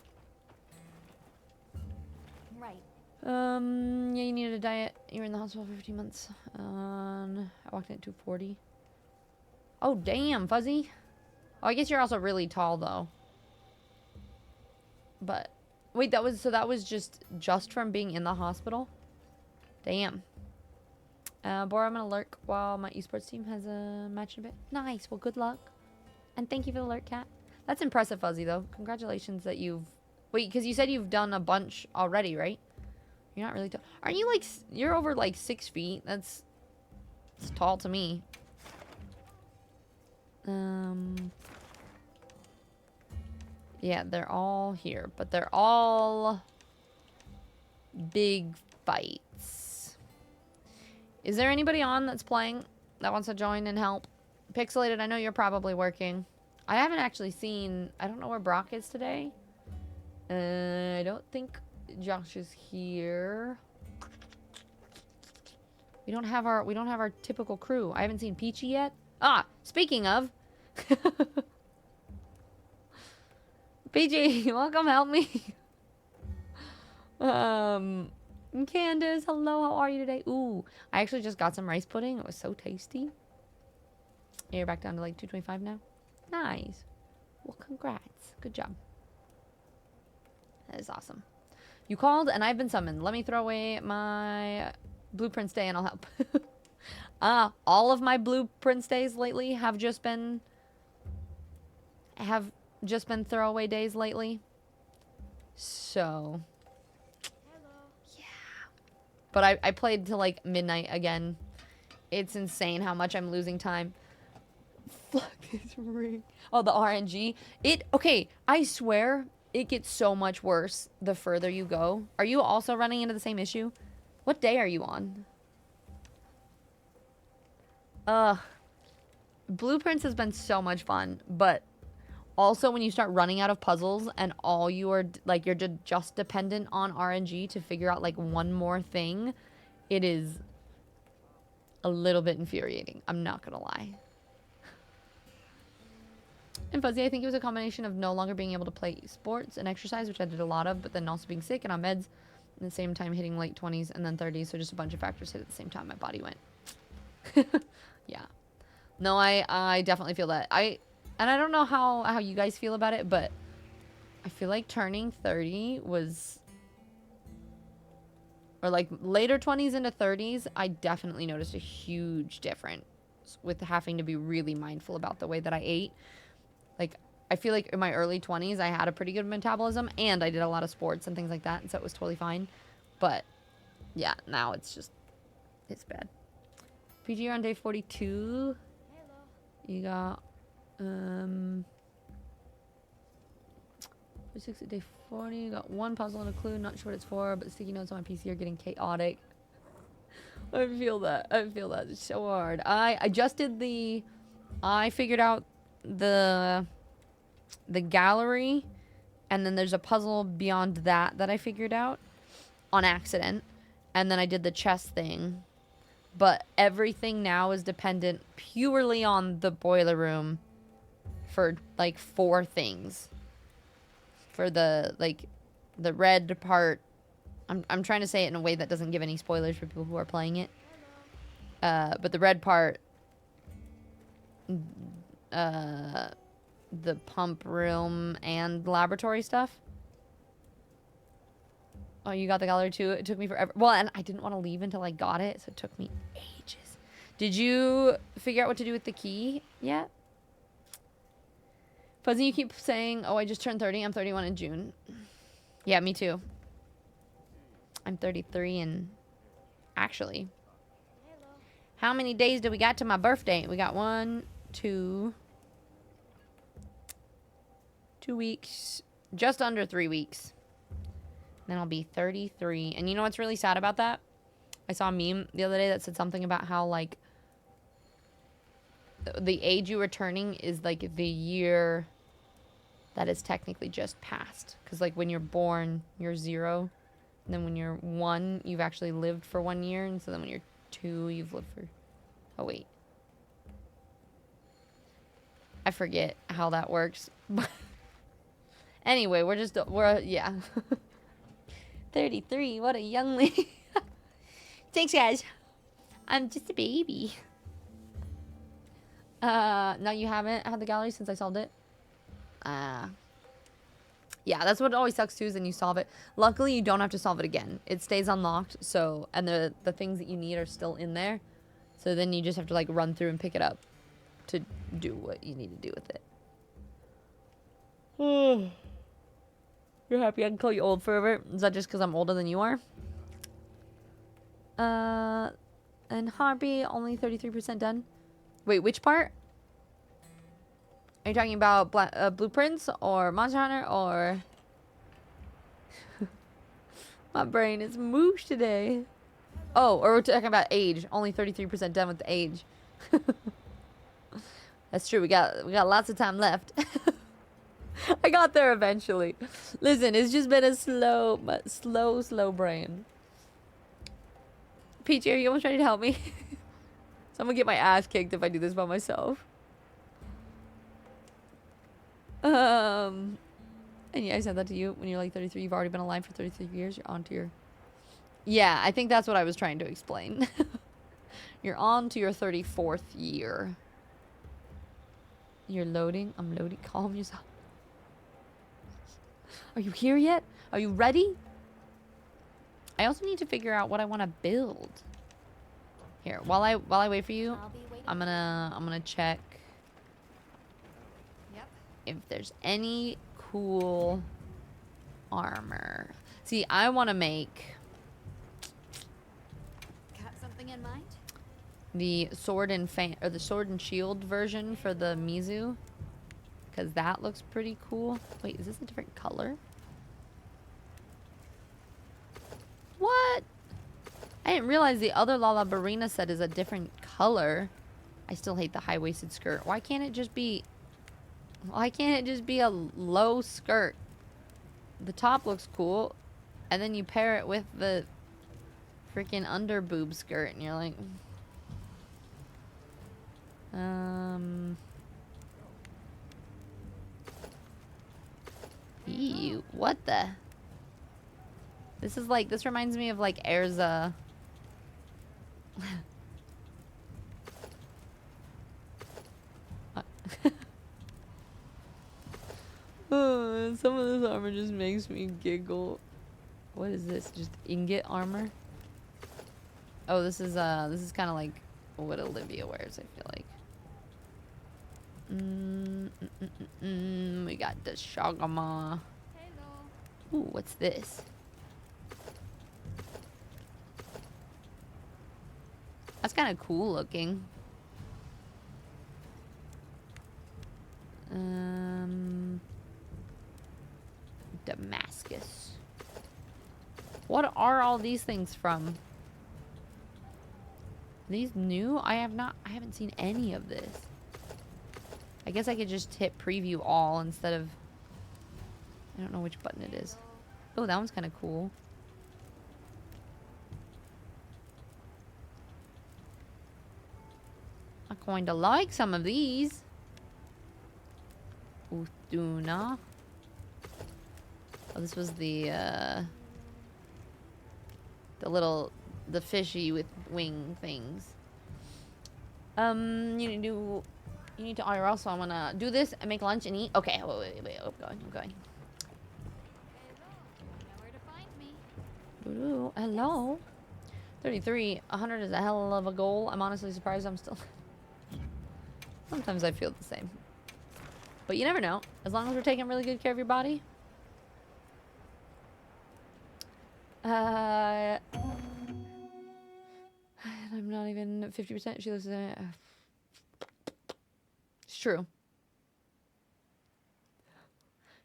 Yeah, you needed a diet. You were in the hospital for 15 months. I walked in at 240. Oh, damn, Fuzzy. Oh, I guess you're also really tall, though. But, wait, that was just from being in the hospital? Damn. Bora, I'm gonna lurk while my esports team has a match in a bit. Nice, well, good luck. And thank you for the lurk, Cat. That's impressive, Fuzzy, though. Congratulations that you've... Wait, because you said you've done a bunch already, right? You're not really tall. Aren't you like... You're over like 6 feet. It's tall to me. Yeah, they're all here. But they're all... big fights. Is there anybody on that's playing that wants to join and help? Pixelated, I know you're probably working. I haven't actually seen... I don't know where Brock is today. I don't think Josh is here. We don't have our typical crew. I haven't seen Peachy yet. Ah, speaking of. Peachy, welcome, help me. Candace, hello, how are you today? Ooh, I actually just got some rice pudding. It was so tasty. You're back down to like 225 now? Nice. Well, congrats. Good job. That is awesome. You called and I've been summoned. Let me throw away my Blueprints day and I'll help. All of my Blueprints days lately have just been throwaway days lately. So, yeah. But I played till like midnight again. It's insane how much I'm losing time. Fuck this ring. Oh, the RNG. Okay, I swear it gets so much worse the further you go. Are you also running into the same issue? What day are you on? Blueprints has been so much fun, but also when you start running out of puzzles and all you are, like, you're just dependent on RNG to figure out, like, one more thing, it is a little bit infuriating. I'm not gonna lie. And Fuzzy, I think it was a combination of no longer being able to play sports and exercise, which I did a lot of, but then also being sick and on meds, at the same time hitting late 20s and then 30s, so just a bunch of factors hit at the same time. My body went. Yeah. No, I definitely feel that. And I don't know how you guys feel about it, but I feel like turning 30 was, or like later 20s into 30s, I definitely noticed a huge difference with having to be really mindful about the way that I ate. Like, I feel like in my early 20s, I had a pretty good metabolism, and I did a lot of sports and things like that, and so it was totally fine. But, yeah, now it's just, it's bad. PG, you're on day 42. Hello. You got, 46 at day 40. You got one puzzle and a clue. Not sure what it's for, but the sticky notes on my PC are getting chaotic. I feel that. I feel that. It's so hard. I just did the... I figured out the gallery, and then there's a puzzle beyond that I figured out on accident, and then I did the chess thing. But everything now is dependent purely on the boiler room for, like, 4 things. For the, like, the red part. I'm trying to say it in a way that doesn't give any spoilers for people who are playing it. But the red part, the pump room and laboratory stuff. Oh, you got the gallery too? It took me forever. Well, and I didn't want to leave until I got it, so it took me ages. Did you figure out what to do with the key yet? Fuzzy, you keep saying, oh, I just turned 30. I'm 31 in June. Yeah, me too. I'm 33 and actually. How many days do we got to my birthday? We got 1, 2 weeks. Just under 3 weeks. Then I'll be 33. And you know what's really sad about that? I saw a meme the other day that said something about how, like, the age you are turning is, like, the year that is technically just passed. Because, like, when you're born, you're 0. And then when you're 1, you've actually lived for 1 year. And so then when you're 2, you've lived for... Oh, wait. I forget how that works. Anyway, yeah. 33, what a young lady. Thanks, guys. I'm just a baby. No, you haven't had the gallery since I solved it? Yeah, that's what always sucks too, is then you solve it. Luckily, you don't have to solve it again. It stays unlocked, so, and the things that you need are still in there. So then you just have to, like, run through and pick it up to do what you need to do with it. You're happy I can call you old forever? Is that just because I'm older than you are? And Harpy, only 33% done. Wait, which part? Are you talking about Blueprints or Monster Hunter or... My brain is moosh today. Oh, or we're talking about age. Only 33% done with the age. That's true. We got lots of time left. I got there eventually. Listen, it's just been a slow brain. Peachy, are you almost ready to help me? So I'm gonna get my ass kicked if I do this by myself. And yeah, I said that to you when you're like 33. You've already been alive for 33 years. You're on to your... Yeah, I think that's what I was trying to explain. You're on to your 34th year. You're loading. I'm loading. Calm yourself. Are you here yet? Are you ready? I also need to figure out what I want to build. Here, while I wait for you, I'm gonna check if there's any cool armor. See, I want to make Got something in mind? the sword and shield version for the Mizu, because that looks pretty cool. Wait, is this a different color? What? I didn't realize the other Lalabarina set is a different color. I still hate the high-waisted skirt. Why can't it just be a low skirt? The top looks cool, and then you pair it with the freaking under boob skirt, and you're like, ew, what the? This reminds me of like Erza. Oh, some of this armor just makes me giggle. What is this? Just ingot armor? Oh, this is kind of like what Olivia wears, I feel like. We got the Shagama. Ooh, what's this? That's kind of cool looking. Damascus. What are all these things from? Are these new? I haven't seen any of this. I guess I could just hit preview all instead of... I don't know which button it is. Oh, that one's kind of cool. I kind of like some of these. Utuna. Oh, this was the fishy with wing things. You need to IRL, so I'm gonna do this and make lunch and eat. Okay, wait, I'm going. Ooh, hello. 33, 100 is a hell of a goal. I'm honestly surprised I'm still... Sometimes I feel the same. But you never know. As long as we're taking really good care of your body. I'm not even 50%. She lives in... It's true.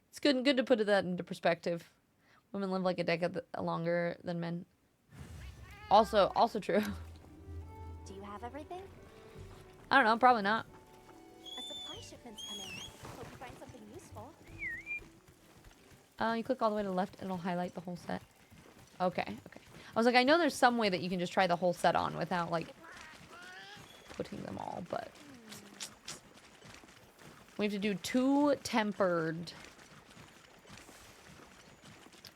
It's good to put that into perspective. Women live like a decade longer than men. Also true. Do you have everything? I don't know, probably not. A supply shipment's coming. Hope you find something useful. You click all the way to the left, and it'll highlight the whole set. Okay. I was like, I know there's some way that you can just try the whole set on without, like, putting them all, but... We have to do 2 tempered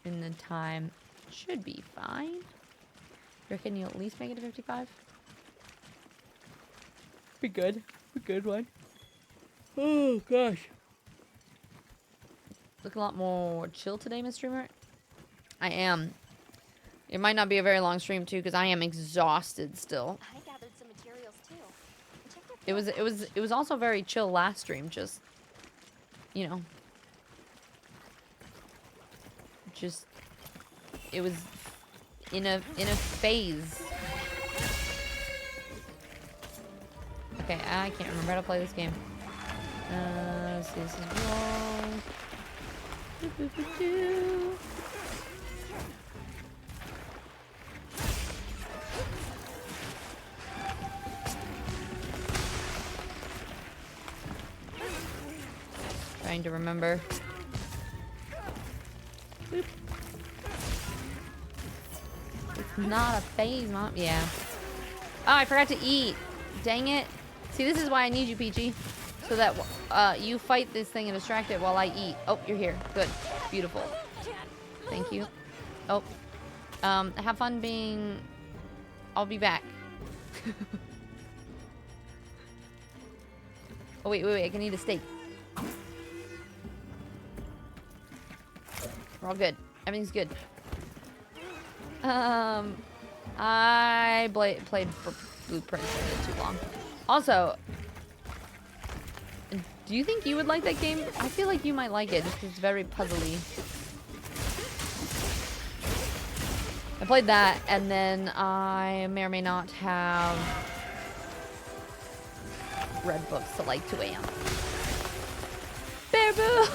in the time. Should be fine. You reckon you'll at least make it to 55? Be good. One. Oh, gosh. Look a lot more chill today, Miss Streamer. I am. It might not be a very long stream, too, because I am exhausted still. I gathered some materials, too. It was also very chill last stream, just, you know. Just, it was in a phase. Okay, I can't remember how to play this game. Let's see, this is wrong. Trying to remember. Not a phase, Mom. Yeah. Oh, I forgot to eat. Dang it. See, this is why I need you, Peachy. So that you fight this thing and distract it while I eat. Oh, you're here. Good. Beautiful. Thank you. Oh. Have fun being... I'll be back. Oh, wait. I can eat a steak. We're all good. Everything's good. I played for Blueprint a bit too long. Also, do you think you would like that game? I feel like you might like it just 'cause it's very puzzly. I played that, and then I may or may not have read books till like 2 a.m. Bear boo!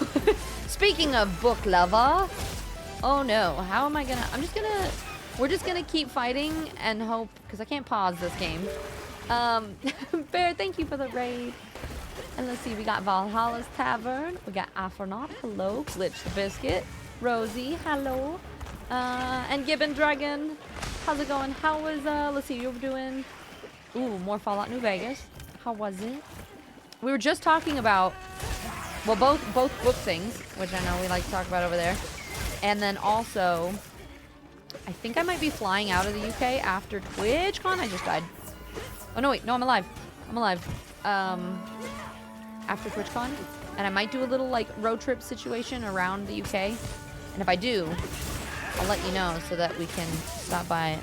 Speaking of book lover, oh no, how am I gonna? We're just gonna keep fighting and hope, because I can't pause this game. Bear, thank you for the raid. And let's see, we got Valhalla's Tavern, we got Afronaut, hello, Glitch the Biscuit, Rosie, hello, and Gibbon Dragon, how's it going? How was, let's see, you were doing, ooh, more Fallout New Vegas. How was it? We were just talking about, well, both book things, which I know we like to talk about over there, and then also, I think I might be flying out of the UK after TwitchCon. I just died. Oh no, wait, no, I'm alive. After TwitchCon, and I might do a little like road trip situation around the UK, and if I do, I'll let you know so that we can stop by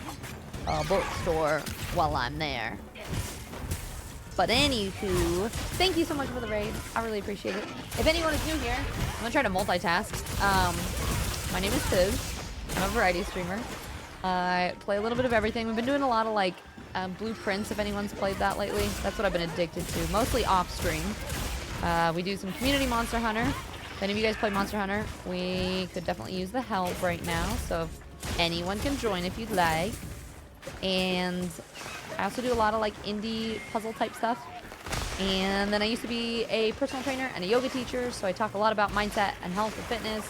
a bookstore while I'm there. But anywho, thank you so much for the raid. I really appreciate it. If anyone is new here, I'm gonna try to multitask. My name is Tiz. I'm a variety streamer. I play a little bit of everything. We've been doing a lot of like Blueprints, if anyone's played that lately. That's what I've been addicted to, mostly off stream. We do some community Monster Hunter. If any of you guys play Monster Hunter, we could definitely use the help right now. So if anyone can join if you'd like. And I also do a lot of like indie puzzle type stuff. And then I used to be a personal trainer and a yoga teacher, so I talk a lot about mindset and health and fitness.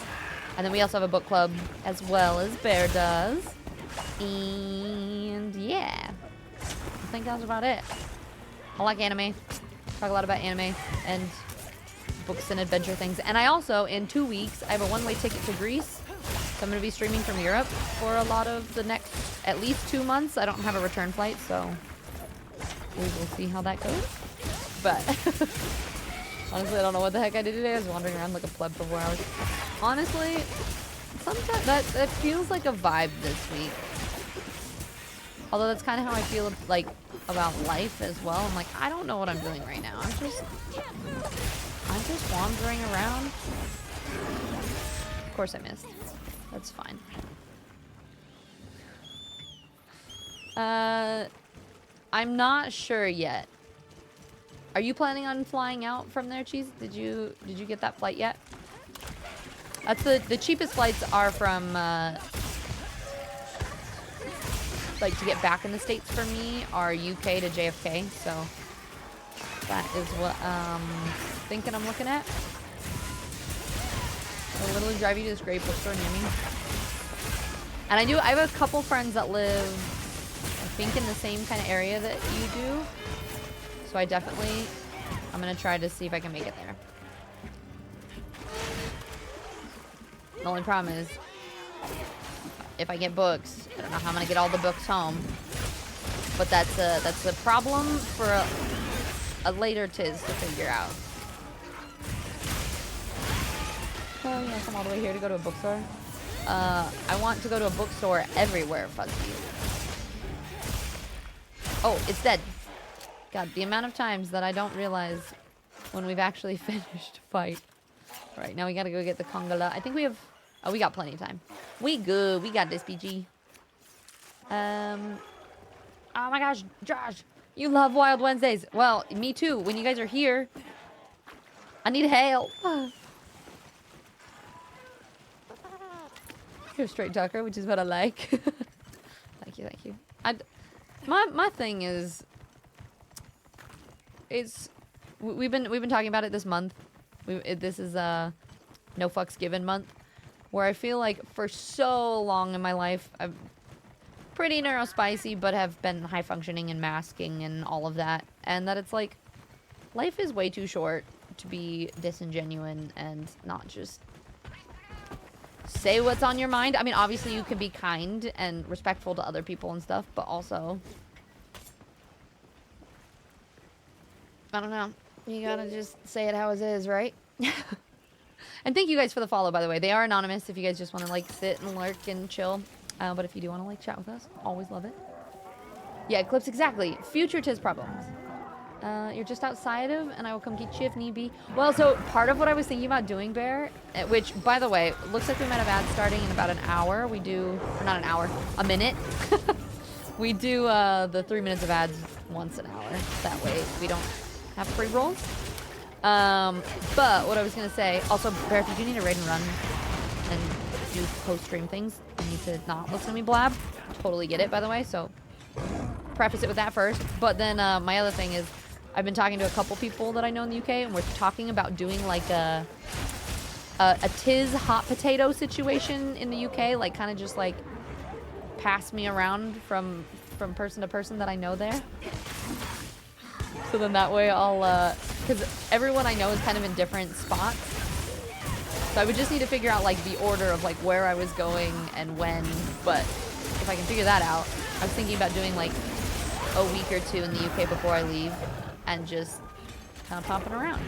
And then we also have a book club as well as Bear does. And yeah, I think that's about it. I like anime. Talk a lot about anime and books and adventure things. And I also, in 2 weeks, I have a one-way ticket to Greece. So I'm going to be streaming from Europe for a lot of the next, at least 2 months. I don't have a return flight, so we will see how that goes. But honestly, I don't know what the heck I did today. I was wandering around like a pleb for 4 hours. Honestly, sometimes that feels like a vibe this week. Although that's kind of how I feel like about life as well. I'm like, I don't know what I'm doing right now. I'm just wandering around. Of course I missed. That's fine. I'm not sure yet. Are you planning on flying out from there, Cheese? Did you get that flight yet? That's the cheapest flights are from like to get back in the States for me are UK to JFK, so that is what thinking I'm looking at. I'll literally drive you to this great bookstore near me. And I have a couple friends that live, I think, in the same kind of area that you do. So I'm gonna try to see if I can make it there. The only problem is, if I get books, I don't know how I'm gonna get all the books home. But that's a problem for a later Tiz to figure out. Oh yeah, come all the way here to go to a bookstore. I want to go to a bookstore everywhere, Fuzzy. Oh, it's dead. God, the amount of times that I don't realize when we've actually finished a fight. All right, now we gotta go get the Kongala. I think we have... Oh, we got plenty of time. We good. We got this, PG. Oh my gosh, Josh. You love Wild Wednesdays. Well, me too. When you guys are here, I need help. You're a straight talker, which is what I like. Thank you. My thing is, we've been talking about it this month. This is No Fucks Given month, where I feel like for so long in my life, pretty neurospicy, but have been high functioning and masking and all of that. And that it's like, life is way too short to be disingenuine and not just say what's on your mind. I mean, obviously you can be kind and respectful to other people and stuff, but also, I don't know. You gotta just say it how it is, right? And thank you guys for the follow, by the way. They are anonymous if you guys just want to, like, sit and lurk and chill. But if you do want to, like, chat with us, always love it. Yeah, Eclipse, exactly. Future Tiz problems. You're just outside of, and I will come get you if need be. Well, so part of what I was thinking about doing, Bear, which, by the way, looks like we might have ads starting in about an hour. We do, or not an hour, a minute. We do the 3 minutes of ads once an hour. That way we don't have pre-rolls. But what I was going to say, also, Bear, if you do need a raid and run and do post-stream things, you need to not listen to me blab. Totally get it, by the way, so preface it with that first. But then my other thing is, I've been talking to a couple people that I know in the UK, and we're talking about doing like a Tiz hot potato situation in the UK, like kind of just like pass me around from person to person that I know there. So then that way I'll, because everyone I know is kind of in different spots. So I would just need to figure out like the order of like where I was going and when, but if I can figure that out, I was thinking about doing like a week or two in the UK before I leave and just kind of popping around.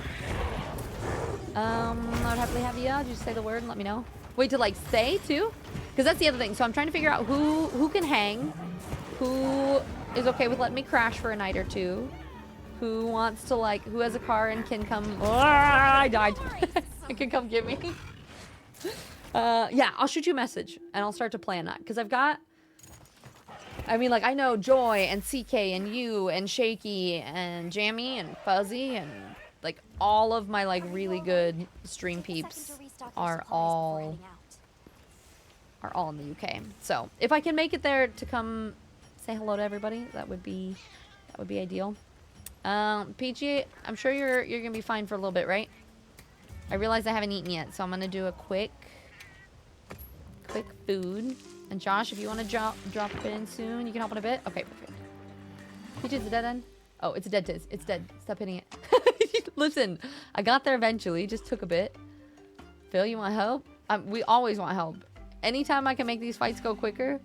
I would happily have you. Just say the word and let me know. Wait to like stay too, because that's the other thing. So I'm trying to figure out who can hang, who is okay with letting me crash for a night or two, who wants to like, who has a car and can come. Oh, I died. It can come get me. Yeah, I'll shoot you a message and I'll start to plan that, because I've got, I mean, like, I know Joy and CK and you and Shaky and Jammy and Fuzzy and like all of my like really good stream peeps are all in the UK. So if I can make it there to come say hello to everybody, that would be ideal. PG, I'm sure you're gonna be fine for a little bit, right? I realize I haven't eaten yet, so I'm gonna do a quick food. And Josh, if you want to drop in soon, you can help in a bit. Okay, perfect. PG's the dead end. Oh, it's a dead Tiz. It's dead. Stop hitting it. Listen, I got there eventually. Just took a bit. Phil, you want help? We always want help. Anytime I can make these fights go quicker.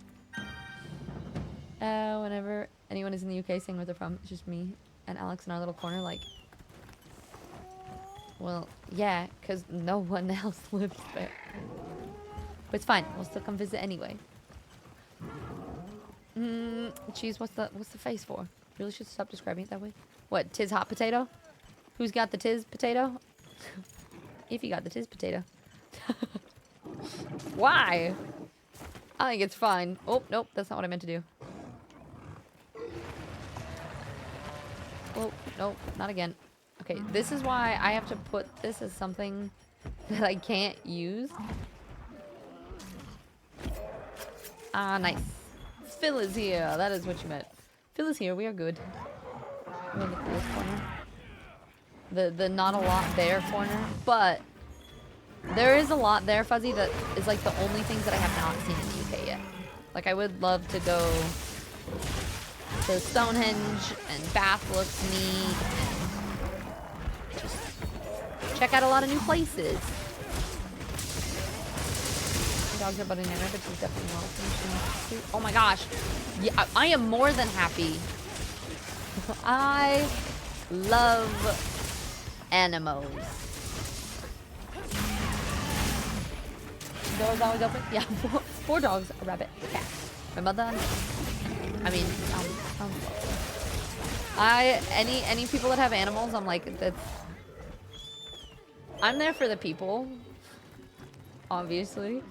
Whenever anyone is in the UK saying where they're from, it's just me and Alex in our little corner, like, well, yeah, because no one else lives there. But it's fine. We'll still come visit anyway. Cheese, what's the face for? Really should stop describing it that way. What, Tiz hot potato? Who's got the Tiz potato? If you got the Tiz potato. Why? I think it's fine. Oh, nope, that's not what I meant to do. Oh, nope, not again. Okay, this is why I have to put this as something that I can't use. Ah, nice. Phil is here. That is what you meant. Phil is here. We are good. We're in the coolest corner. The not a lot there corner. But there is a lot there, Fuzzy, that is like the only things that I have not seen in the UK yet. Like, I would love to go to Stonehenge, and Bath looks neat, and just check out a lot of new places. Dogs are butting in her, but she's definitely welcome. Oh my gosh. Yeah, I am more than happy. I love animals. Doors always open? Yeah, four dogs, a rabbit, a cat. My mother, I mean, sounds lovely. Any people that have animals, I'm like, I'm there for the people. Obviously.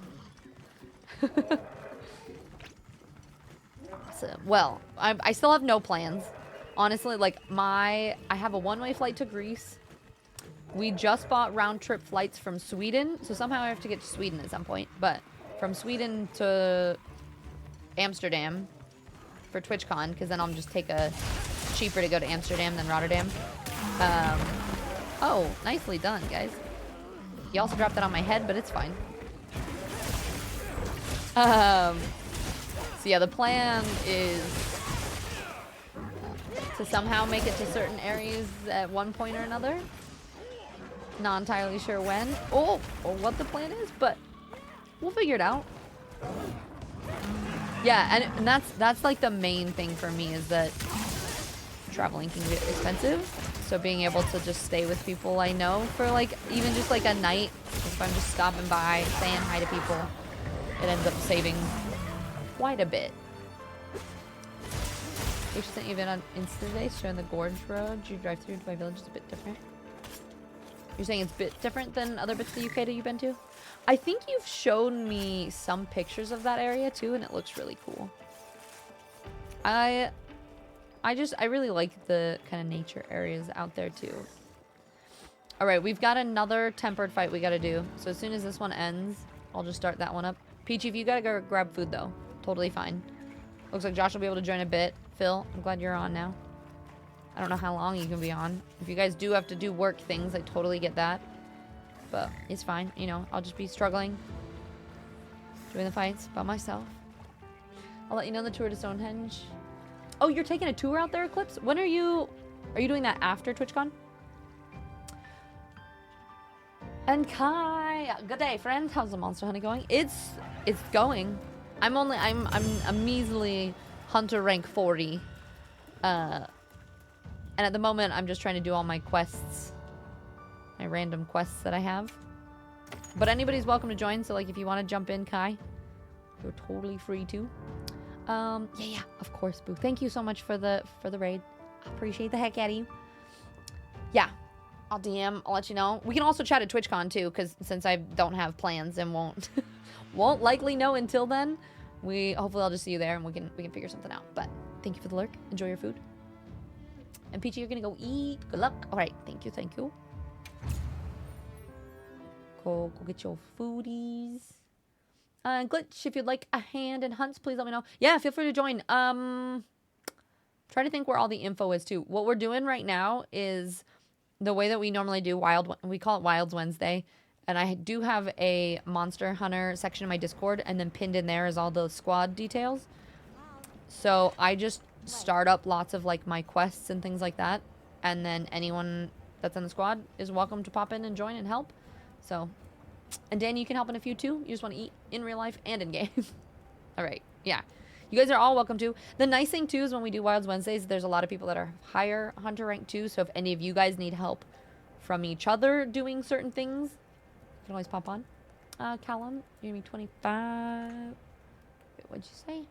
So, well, I still have no plans. Honestly, like, I have a one-way flight to Greece. We just bought round-trip flights from Sweden, so somehow I have to get to Sweden at some point. But from Sweden to Amsterdam for TwitchCon, because then I'll just take a cheaper to go to Amsterdam than Rotterdam. Oh, nicely done, guys. You also dropped that on my head, but it's fine. So yeah, the plan is to somehow make it to certain areas at one point or another. Not entirely sure when or what the plan is, but we'll figure it out. Yeah, and that's like the main thing for me is that traveling can get expensive. So being able to just stay with people I know for like even just like a night, if I'm just stopping by, saying hi to people, it ends up saving quite a bit. You sent you a bit on Insta today, showing the Gorge Road. You drive through Dubai Village is a bit different. You're saying it's a bit different than other bits of the UK that you've been to? I think you've shown me some pictures of that area too, and it looks really cool. I really like the kind of nature areas out there too. All right, we've got another tempered fight we got to do. So as soon as this one ends, I'll just start that one up. Peachy, if you got to go grab food though, totally fine. Looks like Josh will be able to join a bit. Phil, I'm glad you're on now. I don't know how long you can be on. If you guys do have to do work things, I totally get that. But it's fine, you know, I'll just be struggling. Doing the fights by myself. I'll let you know the tour to Stonehenge. Oh, you're taking a tour out there, Eclipse? When are you doing that after TwitchCon? And Kai, good day, friend. How's the Monster Hunting going? It's going. I'm a measly hunter rank 40. And at the moment, I'm just trying to do all my quests. My random quests that I have. But anybody's welcome to join, so like if you want to jump in, Kai, you're totally free to. Yeah, of course, Boo. Thank you so much for the raid. I appreciate the heck out of you. Yeah, I'll DM. I'll let you know. We can also chat at TwitchCon too, because since I don't have plans and won't likely know until then, hopefully I'll just see you there and we can figure something out. But thank you for the lurk. Enjoy your food. And Peachy, you're gonna go eat. Good luck. All right, thank you. Go get your foodies. Glitch, if you'd like a hand in hunts, please let me know. Yeah, feel free to join. Try to think where all the info is too. What we're doing right now is the way that we normally do we call it Wilds Wednesday. And I do have a Monster Hunter section in my Discord, and then pinned in there is all the squad details. So I just start up lots of like my quests and things like that. And then anyone that's in the squad is welcome to pop in and join and help. So, and Dan, you can help in a few too. You just want to eat in real life and in game. All right. Yeah. You guys are all welcome to. The nice thing too is when we do Wilds Wednesdays, there's a lot of people that are higher hunter rank too. So if any of you guys need help from each other doing certain things, you can always pop on. Callum, you're gonna be 25. Wait, what'd you say?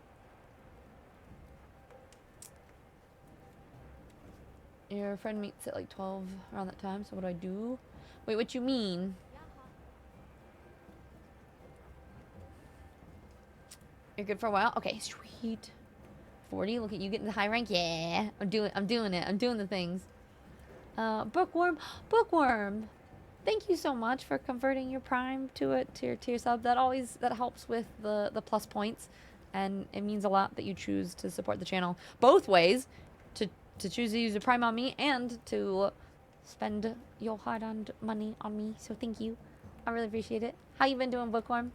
Your friend meets at like 12 around that time. So what do I do? Wait, what you mean? You're good for a while? Okay, sweet. 40, look at you getting the high rank. Yeah, I'm doing it. I'm doing the things. Bookworm. Thank you so much for converting your Prime to your sub. That helps with the plus points, and it means a lot that you choose to support the channel both ways, to choose to use a Prime on me and to spend your hard-earned money on me. So thank you. I really appreciate it. How you been doing, Bookworm?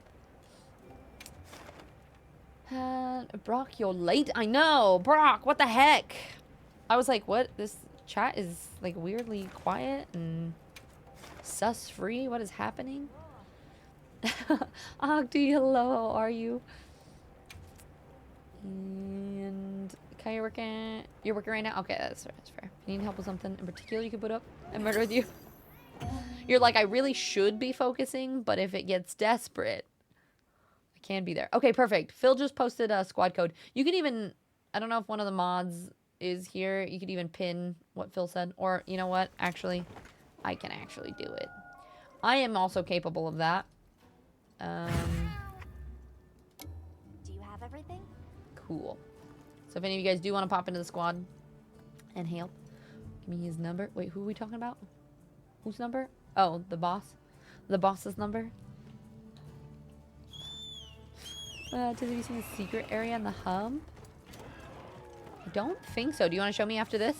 Brock, you're late. I know, Brock. What the heck? I was like, what? This chat is like weirdly quiet and sus-free. What is happening? Ogdy, hello. How are you? And Kai, you're working right now. Okay, that's fair. If you need help with something in particular, you can put up and murder with you. You're like, I really should be focusing, but if it gets desperate, can be there. Okay, perfect. Phil just posted a squad code. You can even, I don't know if one of the mods is here. You could even pin what Phil said. Or, you know what? Actually, I can actually do it. I am also capable of that. Do you have everything? Cool. So if any of you guys do want to pop into the squad and help, give me his number. Wait, who are we talking about? Whose number? Oh, the boss. The boss's number. Have you seen the secret area in the hub? I don't think so. Do you want to show me after this?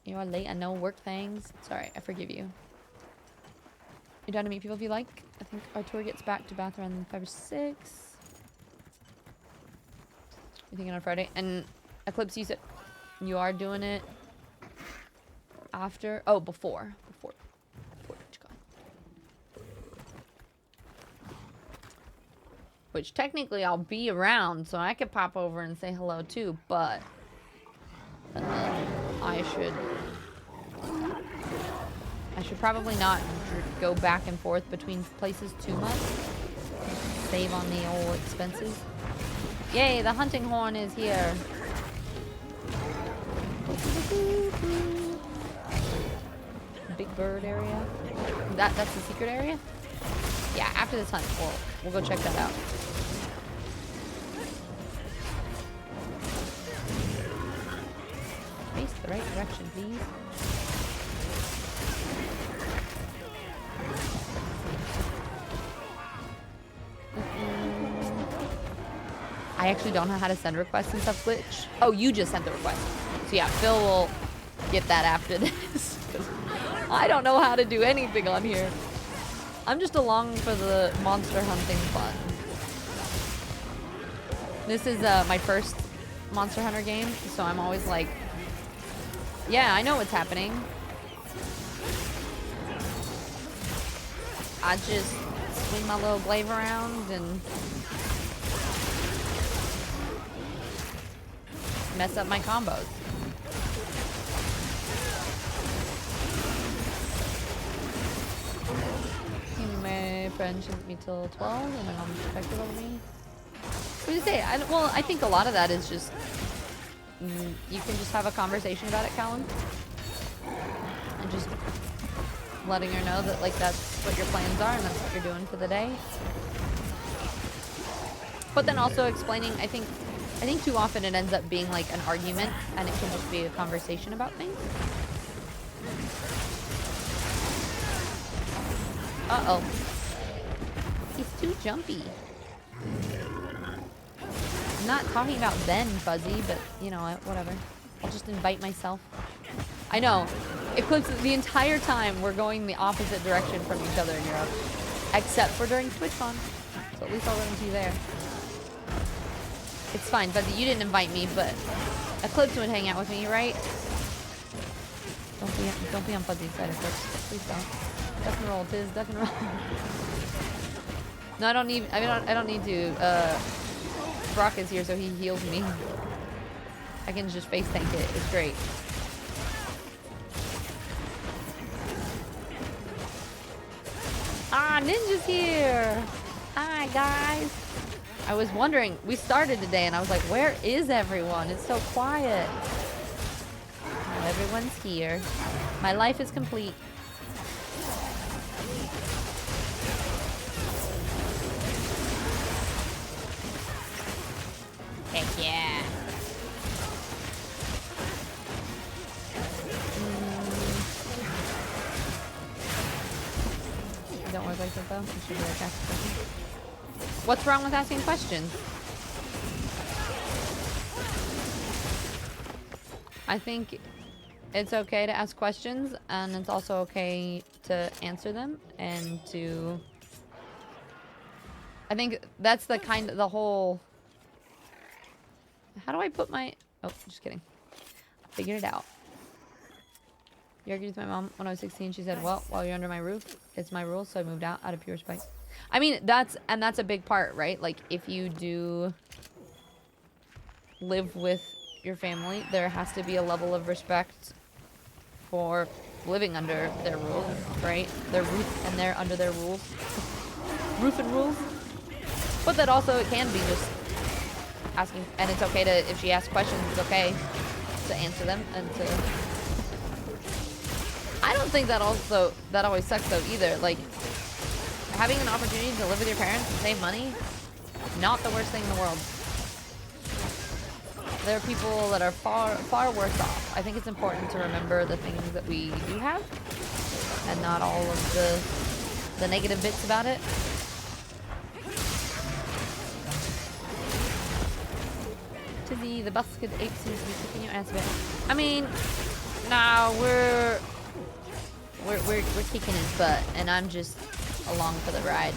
You are late. I know work things. Sorry, I forgive you. You're down to meet people if you like. I think our tour gets back to Bath around 5 or 6. You're thinking on Friday? And Eclipse, you said you are doing it after? Oh, before TwitchCon. Which technically I'll be around, so I could pop over and say hello too, but I should probably not go back and forth between places too much. Save on the old expenses. Yay, the hunting horn is here. Big bird area. That's the secret area? Yeah, after this hunt, we'll go check that out. Face the right direction, please. I actually don't know how to send requests and stuff, Glitch. Oh, you just sent the request. So yeah, Phil will get that after this. I don't know how to do anything on here. I'm just along for the monster hunting fun. This is my first Monster Hunter game, so I'm always like, yeah, I know what's happening. I just swing my little glaive around and mess up my combos. My friend shouldn't be till 12 and my mom's protective over me. What do you say? Well, I think a lot of that is just you can just have a conversation about it, Callum, and just letting her know that like that's what your plans are and that's what you're doing for the day. But then also explaining, I think too often it ends up being like an argument and it can just be a conversation about things. Uh-oh. He's too jumpy. I'm not talking about Ben, Fuzzy, but you know what, whatever. I'll just invite myself. I know. Eclipse, the entire time we're going the opposite direction from each other in Europe. Except for during TwitchCon. So at least I'll run into you there. It's fine, Fuzzy, you didn't invite me, but Eclipse would hang out with me, right? Don't be on Fuzzy's side, Eclipse. Please don't. Duck and roll, Tiz, duck and roll. No, I don't need to. Brock is here, so he heals me. I can just face tank it. It's great. Ah, Ninja's here! Hi, guys! I was wondering, we started today, and I was like, where is everyone? It's so quiet. Now everyone's here. My life is complete. Heck yeah. Don't work like that though. You should be like asking questions. What's wrong with asking questions? I think it's okay to ask questions, and it's also okay to answer them, and to... I think that's the whole... How do I put my... Oh, just kidding. Figured it out. You argued with my mom when I was 16. She said, well, while you're under my roof, it's my rules, so I moved out of pure spite. I mean, that's a big part, right? Like, if you do live with your family, there has to be a level of respect for living under their rules, right? Their roof, and they're under their rules. Roof and rules. But that also, it can be just asking, and it's okay to, if she asks questions, it's okay to answer them and to... I don't think that always sucks though either. Like, having an opportunity to live with your parents and save money, not the worst thing in the world. There are people that are far, far worse off. I think it's important to remember the things that we do have and not all of the negative bits about it. Tizzy, the busted ape seems to be kicking your ass a bit. I mean, nah, we're kicking his butt, and I'm just along for the ride.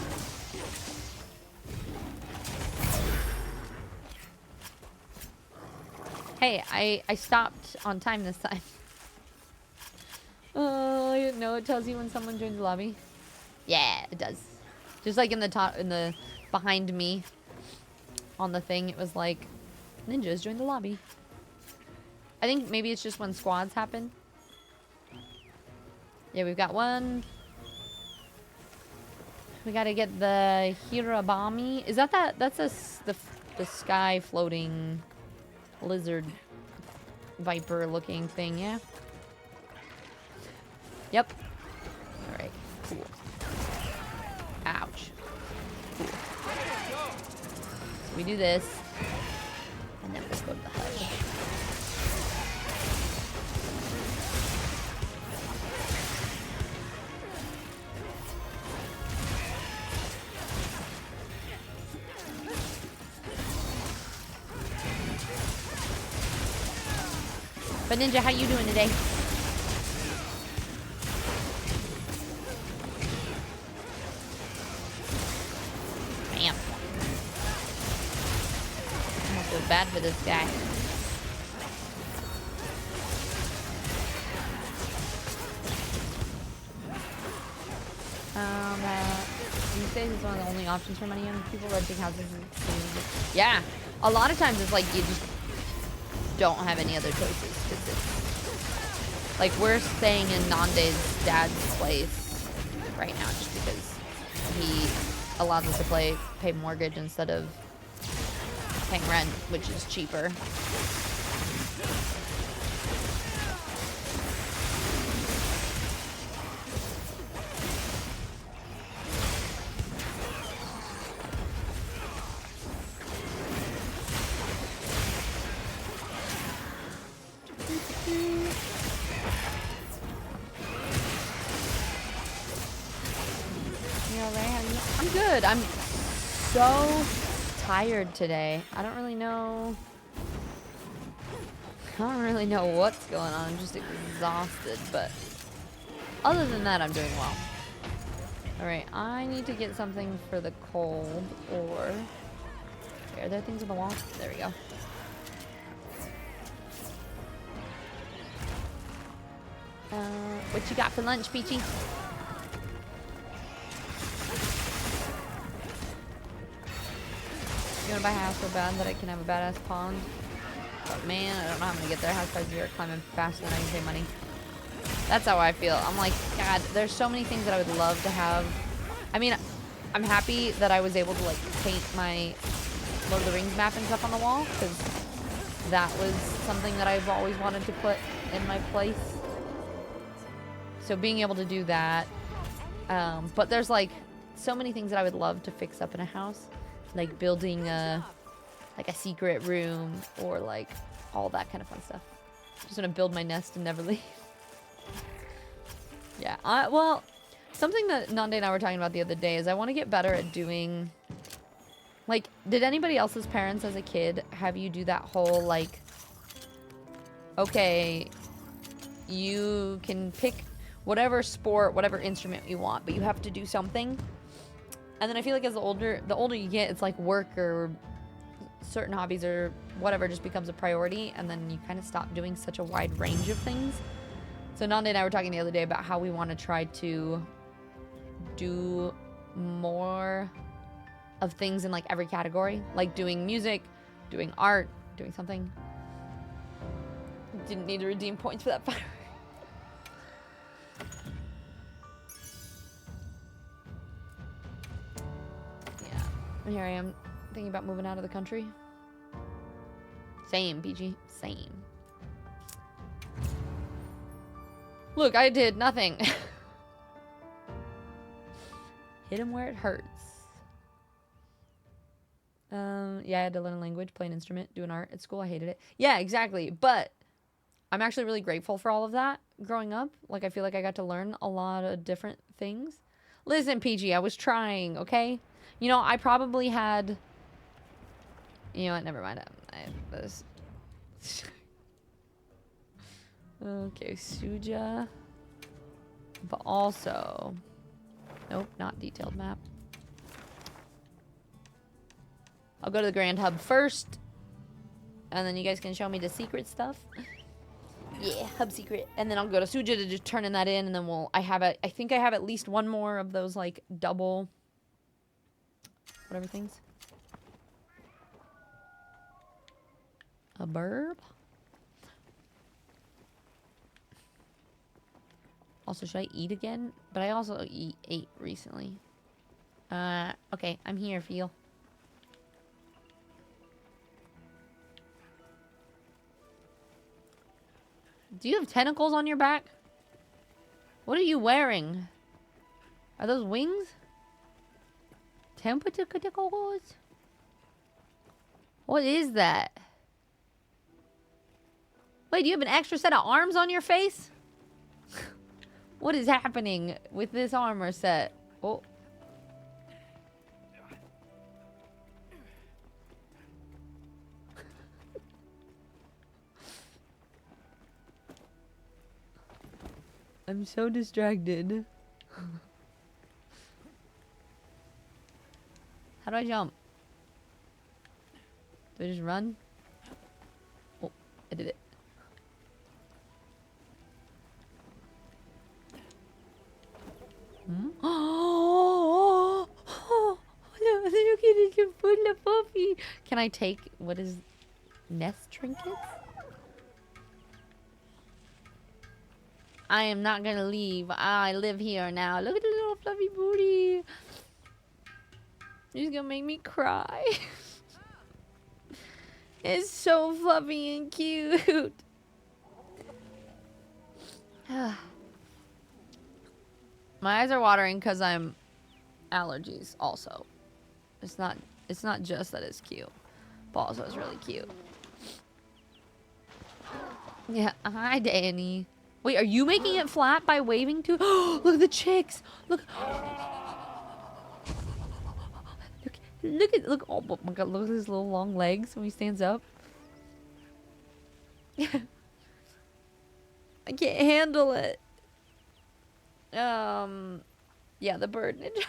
Hey, I stopped on time this time. Oh, no, it tells you when someone joins the lobby. Yeah, it does. Just like in the top, in the behind me on the thing, it was like, ninjas joined the lobby. I think maybe it's just when squads happen. Yeah, we've got one. We gotta get the Hirabami. Is that that's the sky floating lizard viper looking thing, yeah? Yep. Alright, cool. Ouch. Cool. So we do this. And then we go to the HUD. But Ninja, how you doing today? Bam. I feel bad for this guy. These days it's one of the only options for money young people renting houses. Yeah, a lot of times it's like you just don't have any other choices. Cause it's, like we're staying in Nande's dad's place right now just because he allows us to pay mortgage instead of paying rent, which is cheaper. I'm good. I'm so tired today. I don't really know what's going on. I'm just exhausted, but other than that, I'm doing well. All right, I need to get something for the cold, or are there things on the wall? There we go. What you got for lunch, Peachy? You wanna buy a house so bad that I can have a badass pond? But man, I don't know how I'm gonna get there. House prices are climbing faster than I can pay money. That's how I feel. I'm like, God, there's so many things that I would love to have. I mean, I'm happy that I was able to like paint my Lord of the Rings map and stuff on the wall, because that was something that I've always wanted to put in my place. So being able to do that, but there's like so many things that I would love to fix up in a house. Like building a secret room, or like all that kind of fun stuff. Just gonna build my nest and never leave. Yeah, well, something that Nande and I were talking about the other day is I want to get better at doing, like, did anybody else's parents as a kid have you do that whole like, okay, you can pick whatever sport, whatever instrument you want, but you have to do something. And then I feel like as the older you get, it's like work or certain hobbies or whatever just becomes a priority, and then you kind of stop doing such a wide range of things. So Nande and I were talking the other day about how we want to try to do more of things in like every category, like doing music, doing art, doing something. Didn't need to redeem points for that fire. And here I am thinking about moving out of the country. Same, PG. Same. Look, I did nothing. Hit him where it hurts. Yeah, I had to learn a language, play an instrument, do an art at school. I hated it. Yeah, exactly. But I'm actually really grateful for all of that growing up. Like, I feel like I got to learn a lot of different things. Listen, PG, I was trying, okay? You know, I probably had... You know what? Never mind. I have this. Okay, Suja. But also... Nope, not detailed map. I'll go to the Grand Hub first. And then you guys can show me the secret stuff. Yeah, hub secret. And then I'll go to Suja to just turn in that in, and then I think I have at least one more of those, like, double... whatever things. A burb? Also, should I eat again? But I also ate recently. Okay, I'm here, Feel. Do you have tentacles on your back? What are you wearing? Are those wings? Tentacles? What is that? Wait, do you have an extra set of arms on your face? What is happening with this armor set? Oh. I'm so distracted. How do I jump? Do I just run? Oh, I did it. Hmm? Oh, look at it, you're full of puppy. Can I take, what is, nest trinkets? I am not gonna leave. I live here now. Look at the little fluffy booty. He's gonna make me cry. It's so fluffy and cute. My eyes are watering because I'm allergies also. It's not just that it's cute, but also it's really cute. Yeah, hi Danny. Wait, are you making it flat by waving to? Look at the chicks. Look. Look. Oh my god, look at his little long legs when he stands up. I can't handle it. Yeah, the bird ninja.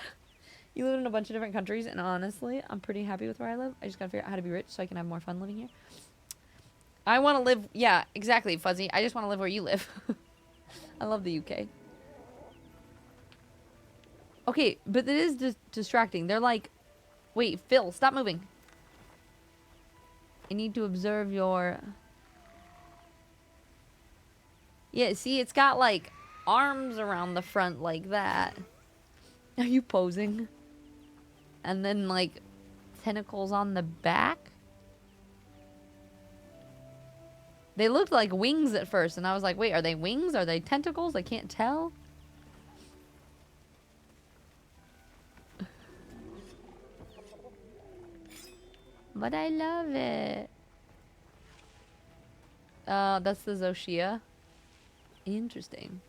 You live in a bunch of different countries, and honestly, I'm pretty happy with where I live. I just gotta figure out how to be rich so I can have more fun living here. I want to live... Yeah, exactly, Fuzzy. I just want to live where you live. I love the UK. Okay, but it is distracting. They're like... Wait, Phil, stop moving. I need to observe your... Yeah, see, it's got, like, arms around the front like that. Are you posing? And then, like, tentacles on the back? They looked like wings at first, and I was like, wait, are they wings? Are they tentacles? I can't tell. But I love it. That's the Zoshia. Interesting.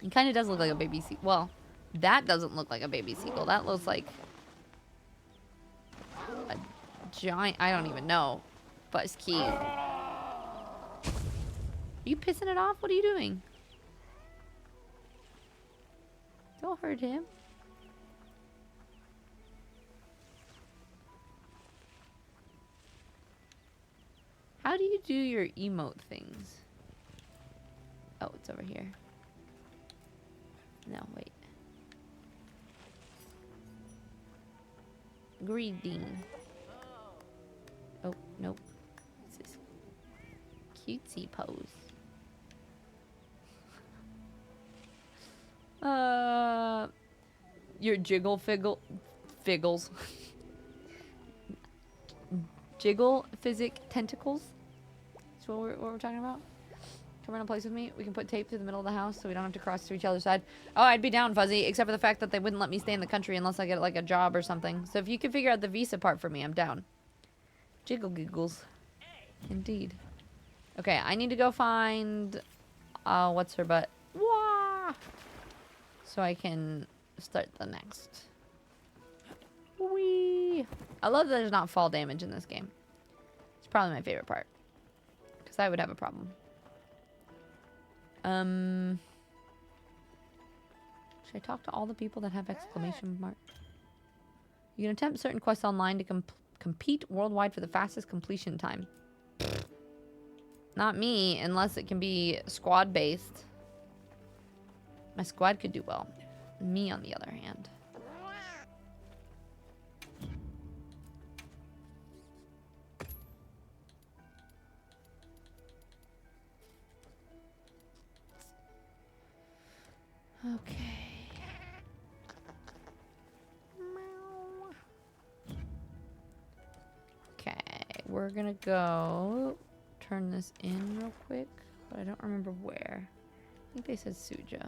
It kind of does look like a baby seagull. Well, that doesn't look like a baby seagull. That looks like a giant... I don't even know. But it's cute. Are you pissing it off? What are you doing? Don't hurt him. How do you do your emote things? Oh, it's over here. No, wait. Greeting. Oh, nope. This is cutesy pose. Your jiggle figgles. Jiggle physic tentacles. That's what we're talking about. Come run a place with me. We can put tape through the middle of the house so we don't have to cross to each other's side. Oh, I'd be down, Fuzzy, except for the fact that they wouldn't let me stay in the country unless I get like a job or something. So if you could figure out the visa part for me, I'm down. Jiggle giggles. Indeed. Okay, I need to go find what's her butt? Wah! So I can start the next. Whee! I love that there's not fall damage in this game. It's probably my favorite part. Because I would have a problem. Should I talk to all the people that have exclamation mark? You can attempt certain quests online to compete worldwide for the fastest completion time. Not me, unless it can be squad-based. My squad could do well. Me, on the other hand. Okay. Okay, we're gonna go turn this in real quick, but I don't remember where. I think they said Suja.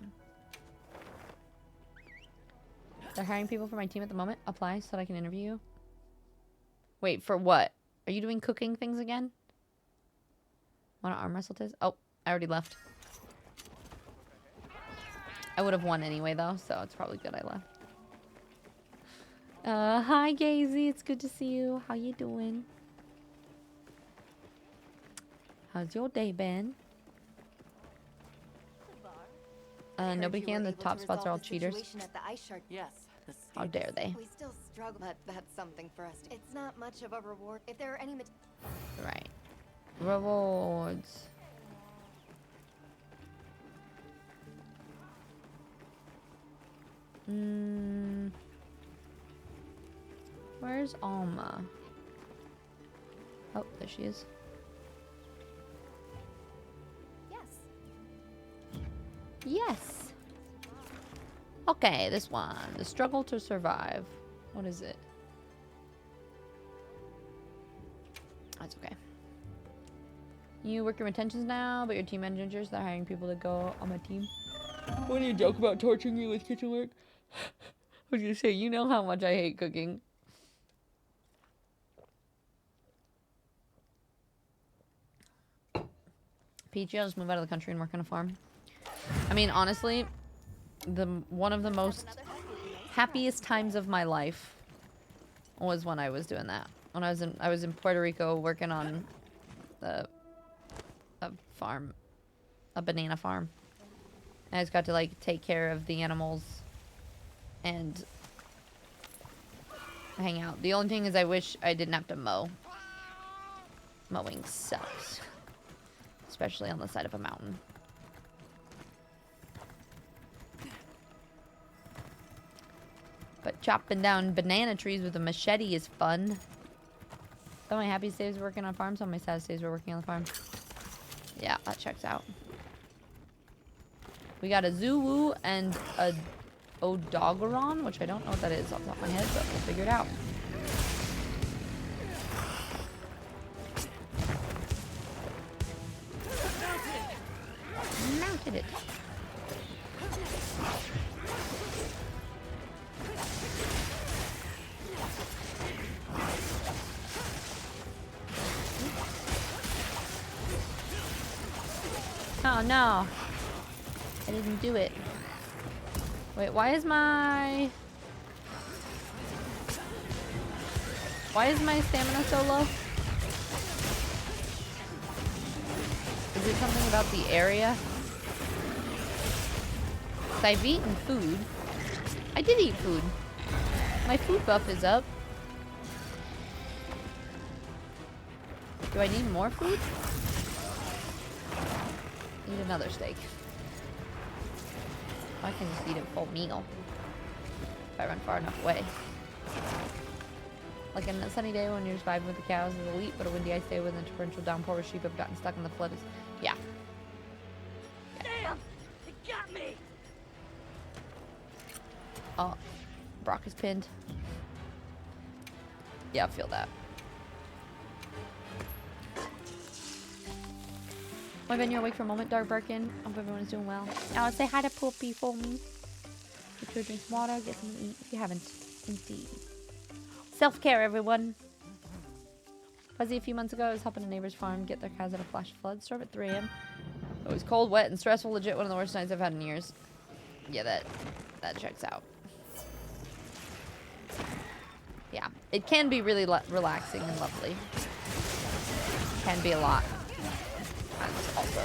They're hiring people for my team at the moment. Apply so that I can interview you. Wait, for what? Are you doing cooking things again? Want to arm wrestle Tiz? Oh, I already left. I would have won anyway, though, so it's probably good I left. Hi, Gazy. It's good to see you. How you doing? How's your day been? Nobody can. The top spots are all cheaters. Yes. How dare they? We still struggle, but that's something for us. It's not much of a reward. If there are any Right. Rewards. Where's Alma? Oh, there she is. Yes. Okay, this one. The struggle to survive. What is it? That's okay. You work your retentions now, but your team managers are hiring people to go on my team. What do you joke about torturing you with kitchen work? I was gonna say, you know how much I hate cooking. Peachy, I'll just move out of the country and work on a farm. I mean, honestly, one of the most happiest times of my life was when I was doing that. When I was in Puerto Rico working on a farm, a banana farm. And I just got to like take care of the animals and hang out. The only thing is I wish I didn't have to mow. Mowing sucks. Especially on the side of a mountain. But chopping down banana trees with a machete is fun. Some of my happiest days were working on farms, some of my saddest days were working on the farm. Yeah, that checks out. We got a Zuwu and a Odogaron, which I don't know what that is off the top of my head, but we'll figure it out. Mounted it. Oh no, I didn't do it. Wait, why is my stamina so low? Is it something about the area? 'Cause I've eaten food. I did eat food. My food buff is up. Do I need more food? Eat another steak. I can just eat a full meal if I run far enough away. Like in a sunny day when you're just vibing with the cows is elite, but a windy ice day when the torrential downpour where sheep have gotten stuck in the flood is... Yeah. Damn! It got me! Oh, Brock is pinned. Yeah, I feel that. My Ben, you're awake for a moment, Dark Birkin. Hope everyone is doing well. Now, say hi to Poopy for me. Make sure to drink some water, get something to eat if you haven't. Indeed. Self-care, everyone. Fuzzy, a few months ago, I was helping a neighbor's farm get their cows out of flash flood. Storm at 3 a.m. It was cold, wet, and stressful. Legit one of the worst nights I've had in years. Yeah, that checks out. Yeah, it can be really relaxing and lovely. Can be a lot. And also,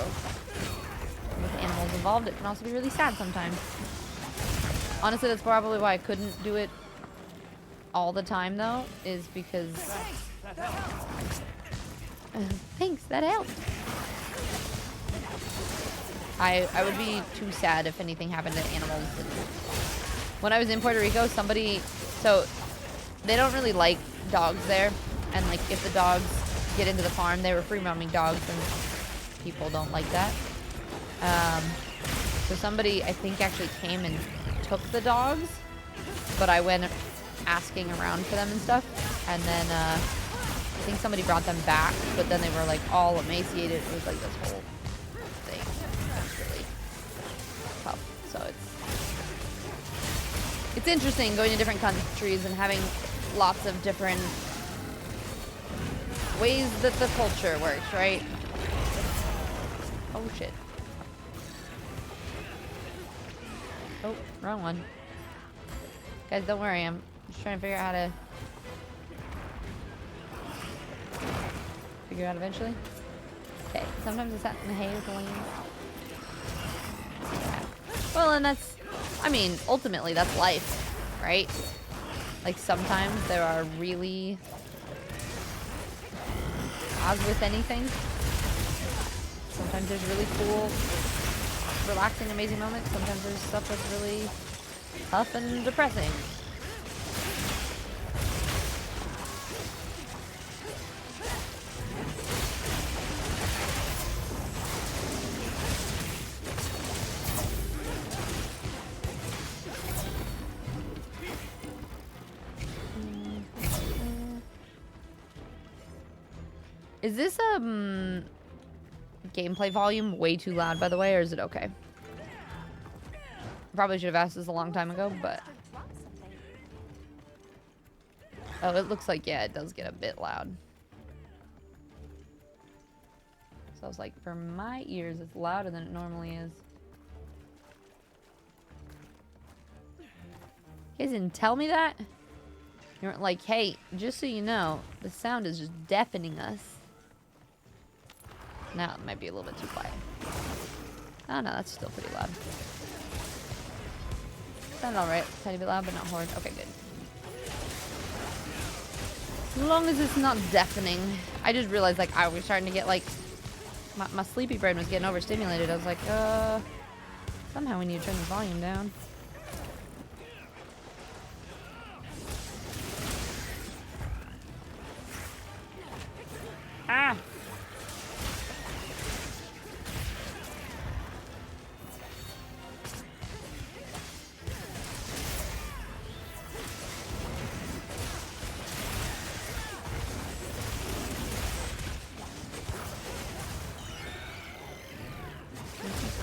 with animals involved, it can also be really sad sometimes. Honestly, that's probably why I couldn't do it all the time, though, is because... Thanks, that helped. I would be too sad if anything happened to animals. And when I was in Puerto Rico, somebody... So, they don't really like dogs there. And, like, if the dogs get into the farm, they were free-roaming dogs, and people don't like that. So somebody, I think, actually came and took the dogs, but I went asking around for them and stuff, and then I think somebody brought them back, but then they were like all emaciated. It was like this whole thing. It's really tough. So it's interesting going to different countries and having lots of different ways that the culture works, right? Oh shit. Oh, wrong one. Guys, don't worry. I'm just trying to figure out how to... Figure it out eventually. Okay, sometimes it's out in the hay with the lanes. Yeah. Well, and that's... I mean, ultimately, that's life, right? Like, sometimes there are really... As with anything. Sometimes there's really cool... relaxing, amazing moments. Sometimes there's stuff that's really tough and depressing. Is this gameplay volume way too loud, by the way, or is it okay? Probably should have asked this a long time ago, but... Oh, it looks like, yeah, it does get a bit loud. So I was like, for my ears, it's louder than it normally is. You guys didn't tell me that? You weren't like, hey, just so you know, the sound is just deafening us. Now it might be a little bit too quiet. Oh no, that's still pretty loud. Sounded alright. Tiny bit loud, but not horrid. Okay, good. As long as it's not deafening. I just realized, like, I was starting to get, like... My sleepy brain was getting overstimulated. I was like, somehow we need to turn the volume down. Ah!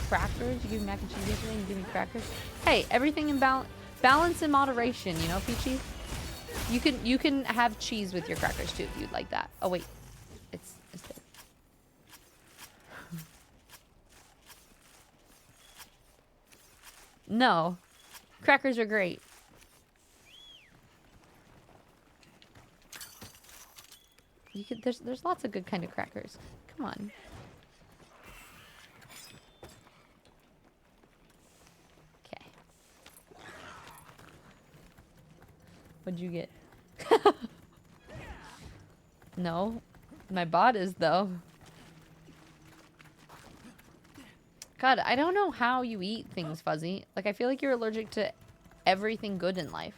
Crackers? You give me mac and cheese yesterday and you give me crackers? Hey, everything in balance in moderation, you know, Peachy? You can have cheese with your crackers too if you'd like that. Oh wait. It's there. No. Crackers are great. You could there's lots of good kind of crackers. Come on. What'd you get? No. My bot is, though. God, I don't know how you eat things, Fuzzy. Like, I feel like you're allergic to everything good in life.